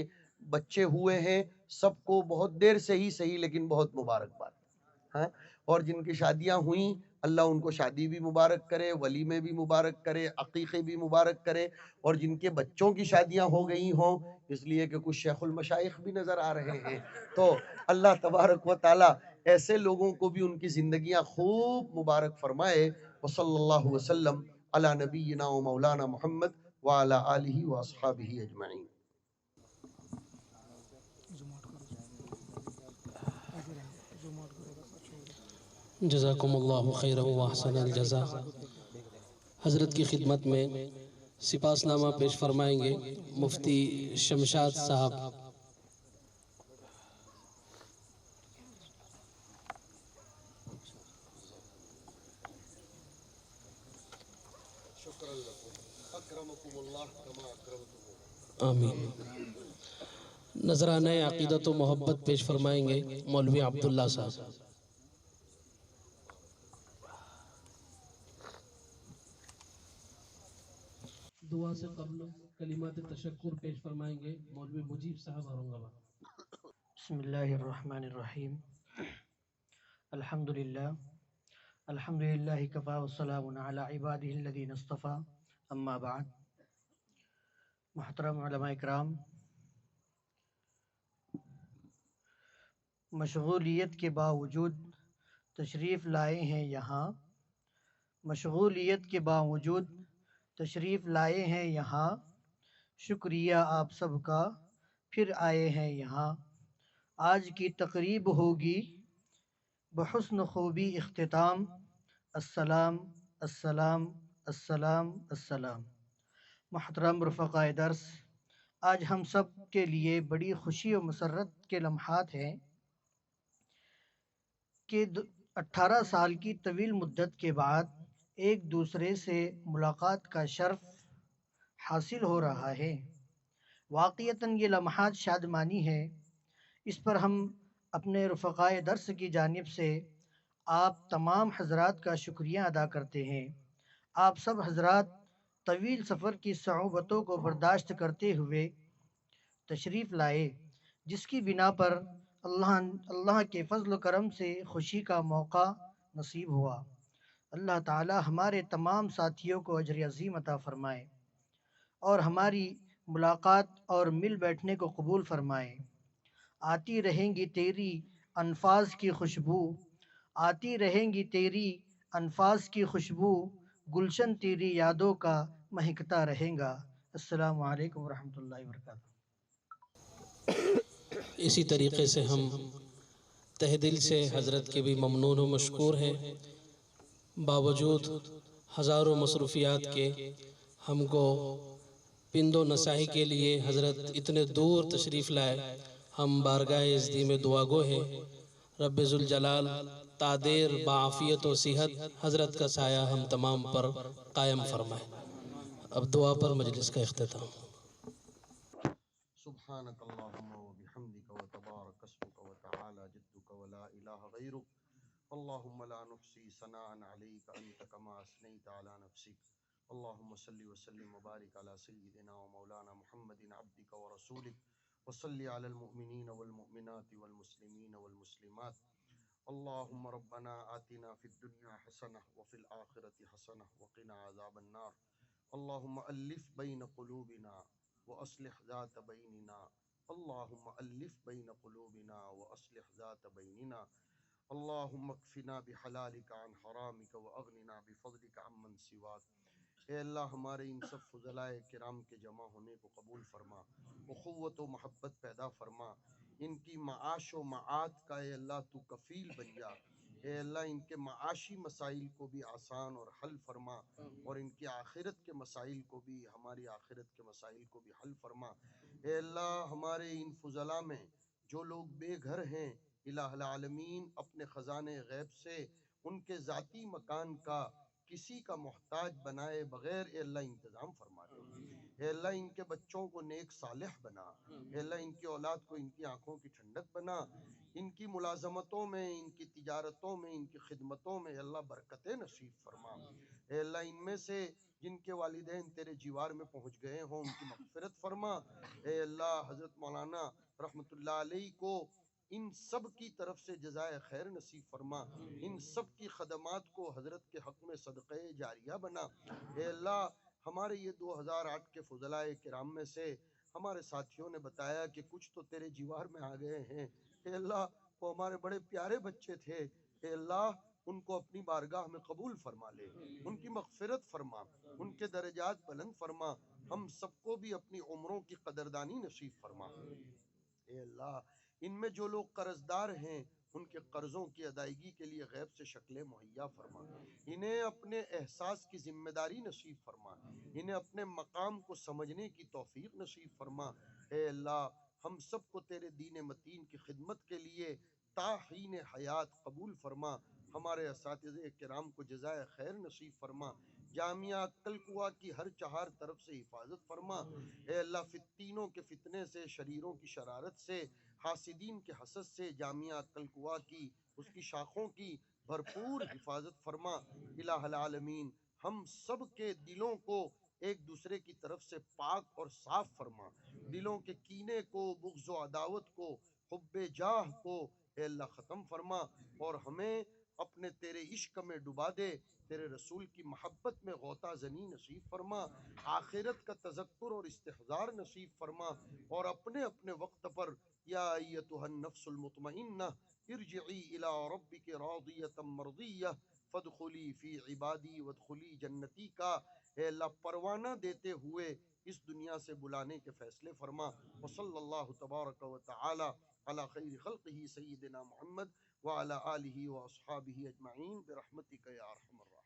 بچے ہوئے ہیں سب کو بہت دیر سے ہی صحیح لیکن بہت مبارکباد. ہاں، اور جن کی شادیاں ہوئیں اللہ ان کو شادی بھی مبارک کرے، ولیمے بھی مبارک کرے، عقیقے بھی مبارک کرے. اور جن کے بچوں کی شادیاں ہو گئی ہوں، اس لیے کہ کچھ شیخ المشائخ بھی نظر آ رہے ہیں، تو اللہ تبارک و تعالی ایسے لوگوں کو بھی ان کی زندگیاں خوب مبارک فرمائے. وصلی اللہ وسلم علی نبینا و مولانا محمد وعلی آلہ و اصحابہ اجمعین. جزاکم اللہ خیر و احسن الجزا. حضرت کی خدمت میں سپاس نامہ پیش فرمائیں گے مفتی شمشاد صاحب. آمین. نذرانہ عقیدت و محبت پیش فرمائیں گے مولوی عبداللہ صاحب. دعا سے قبل کلمات تشکر پیش فرمائیں گے مولوی مجیب صاحب اورنگ آباد. بسم اللہ الرحمن الرحیم. الحمدللہ کفا والسلام علی عبادہ الذین اصطفیٰ. اما بعد. محترم علماء اکرام، مشغولیت کے باوجود تشریف لائے ہیں یہاں، مشغولیت کے باوجود تشریف لائے ہیں یہاں. شکریہ آپ سب کا پھر آئے ہیں یہاں. آج کی تقریب ہوگی بحسن خوبی اختتام. السلام السلام السلام السلام. محترم رفقائے درس، آج ہم سب کے لیے بڑی خوشی و مسرت کے لمحات ہیں کہ 18 سال کی طویل مدت کے بعد ایک دوسرے سے ملاقات کا شرف حاصل ہو رہا ہے. واقعتاً یہ لمحات شادمانی ہے. اس پر ہم اپنے رفقائے درس کی جانب سے آپ تمام حضرات کا شکریہ ادا کرتے ہیں. آپ سب حضرات طویل سفر کی صعوبتوں کو برداشت کرتے ہوئے تشریف لائے، جس کی بنا پر اللہ کے فضل و کرم سے خوشی کا موقع نصیب ہوا. اللہ تعالی ہمارے تمام ساتھیوں کو اجر عظیم عطا فرمائے اور ہماری ملاقات اور مل بیٹھنے کو قبول فرمائے. آتی رہیں گی تیری الفاظ کی خوشبو، آتی رہیں گی تیری الفاظ کی خوشبو، گلشن تیری یادوں کا مہکتا رہے گا. السلام علیکم ورحمۃ اللہ وبرکاتہ. اسی طریقے سے ہم تہ دل سے حضرت کے بھی ممنون و مشکور ہیں. باوجود ہزاروں مصروفیات کے ہم کو پند و نصاحی کے لیے حضرت اتنے دور تشریف لائے. ہم بارگاہ ازدی میں دعا گو ہیں رب ذوالجلال تادیر بعافیت و صحت حضرت کا سایہ ہم تمام پر قائم فرمائے. اب دعا پر مجلس کا اختتام. سبحانک اللہم و بحمدک و تبارک اسمک و تعالی جدک و لا الہ غیرک. اللہم لا نحصی ثناء علیک انت کما اثنیت علی نفسک. اللہم صلی وسلم وبارک علی سیدنا و مولانا محمد عبدک و رسولک. وصلی علی المؤمنین والمؤمنات والمسلمین والمسلمات. اللہم ربنا آتنا فی الدنیا حسنہ وفی الآخرة حسنہ وقنا عذاب النار. اللہم الف بین قلوبنا وأصلح ذات بیننا. اللہم الف بین قلوبنا وأصلح ذات بیننا. اللہم اکفنا بحلالک عن حرامک واغننا بفضلک عمن سواک. اے اللہ ہمارے ان سب فضلائے کرام کے جمع ہونے کو قبول فرما، اخوت و محبت پیدا فرما، ان کی معاش و معاد کا اے اللہ تو کفیل بن جا. اے اللہ ان کے معاشی مسائل کو بھی آسان اور حل فرما، اور ان کی آخرت کے مسائل کو بھی، ہماری آخرت کے مسائل کو بھی حل فرما۔ اے اللہ ہمارے ان فضلاء میں جو لوگ بے گھر ہیں، الہ العالمین اپنے خزانے غیب سے ان کے ذاتی مکان کا کسی کا محتاج بنائے بغیر اے اللہ انتظام فرما دے۔ اے اللہ ان کے بچوں کو نیک صالح بنا، اے اللہ ان کی اولاد کو ان کی آنکھوں کی ٹھنڈک بنا، ان کی ملازمتوں میں، ان کی تجارتوں میں، ان کی خدمتوں میں اے اللہ برکتیں نصیب فرما۔ اے اللہ ان میں سے جن کے والدین تیرے جیوار میں پہنچ گئے ہوں ان کی مغفرت فرما۔ اے اللہ حضرت مولانا رحمت اللہ علیہ کو ان سب کی طرف سے جزائے خیر نصیب فرما، ان سب کی خدمات کو حضرت کے حق میں صدقہ جاریہ بنا۔ اے اللہ ہمارے یہ 2008 کے فضلاء کرام میں سے ہمارے ساتھیوں نے بتایا کہ کچھ تو تیرے جیوار میں آ گئے ہیں، اے اللہ وہ ہمارے بڑے پیارے بچے تھے، اے اللہ ان کو اپنی بارگاہ میں قبول فرما لے، ان کی مغفرت فرما، ان کے درجات بلند فرما، ہم سب کو بھی اپنی عمروں کی قدردانی نصیب فرما۔ اے اللہ ان میں جو لوگ قرض دار ہیں ان کے قرضوں کی ادائیگی کے لیے غیب سے شکلیں مہیا فرما، انہیں اپنے احساس کی ذمہ داری نصیب فرما، انہیں اپنے مقام کو سمجھنے کی توفیق نصیب فرما۔ اے اللہ ہم سب کو تیرے دین متین کی خدمت کے لیے تا حین حیات قبول فرما، ہمارے اساتذہ کرام کو جزائے خیر نصیب فرما، جامعہ کلکوا کی ہر چہار طرف سے حفاظت فرما۔ اے اللہ فتینوں کے فتنے سے، شریروں کی شرارت سے، حاسدین کے حسد سے جامعہ کلکوا کی، اس کی شاخوں کی بھرپور حفاظت فرما۔ الہ العالمین ہم سب کے دلوں کو ایک دوسرے کی طرف سے پاک اور صاف فرما، دلوں کے کینے کو، بغض و عداوت کو، حب جاہ کو اے اللہ ختم فرما، اور ہمیں اپنے تیرے عشق میں ڈبا دے، تیرے رسول کی محبت میں غوطہ زنی نصیب فرما، آخرت کا تذکر اور استحضار نصیب فرما، اور اپنے اپنے وقت پر یا ایتھا النفس المطمئنہ ارجعی الی ربک راضیۃ مرضیہ فادخلی فی عبادی وادخلی جنتی کا اے اللہ پروانہ دیتے ہوئے اس دنیا سے بلانے کے فیصلے فرما۔ وصلی اللہ تبارک و تعالی علی خیر خلقہ سیدنا محمد وعلی آلہ واصحابہ اجمعین برحمتک یا ارحم الراحمین۔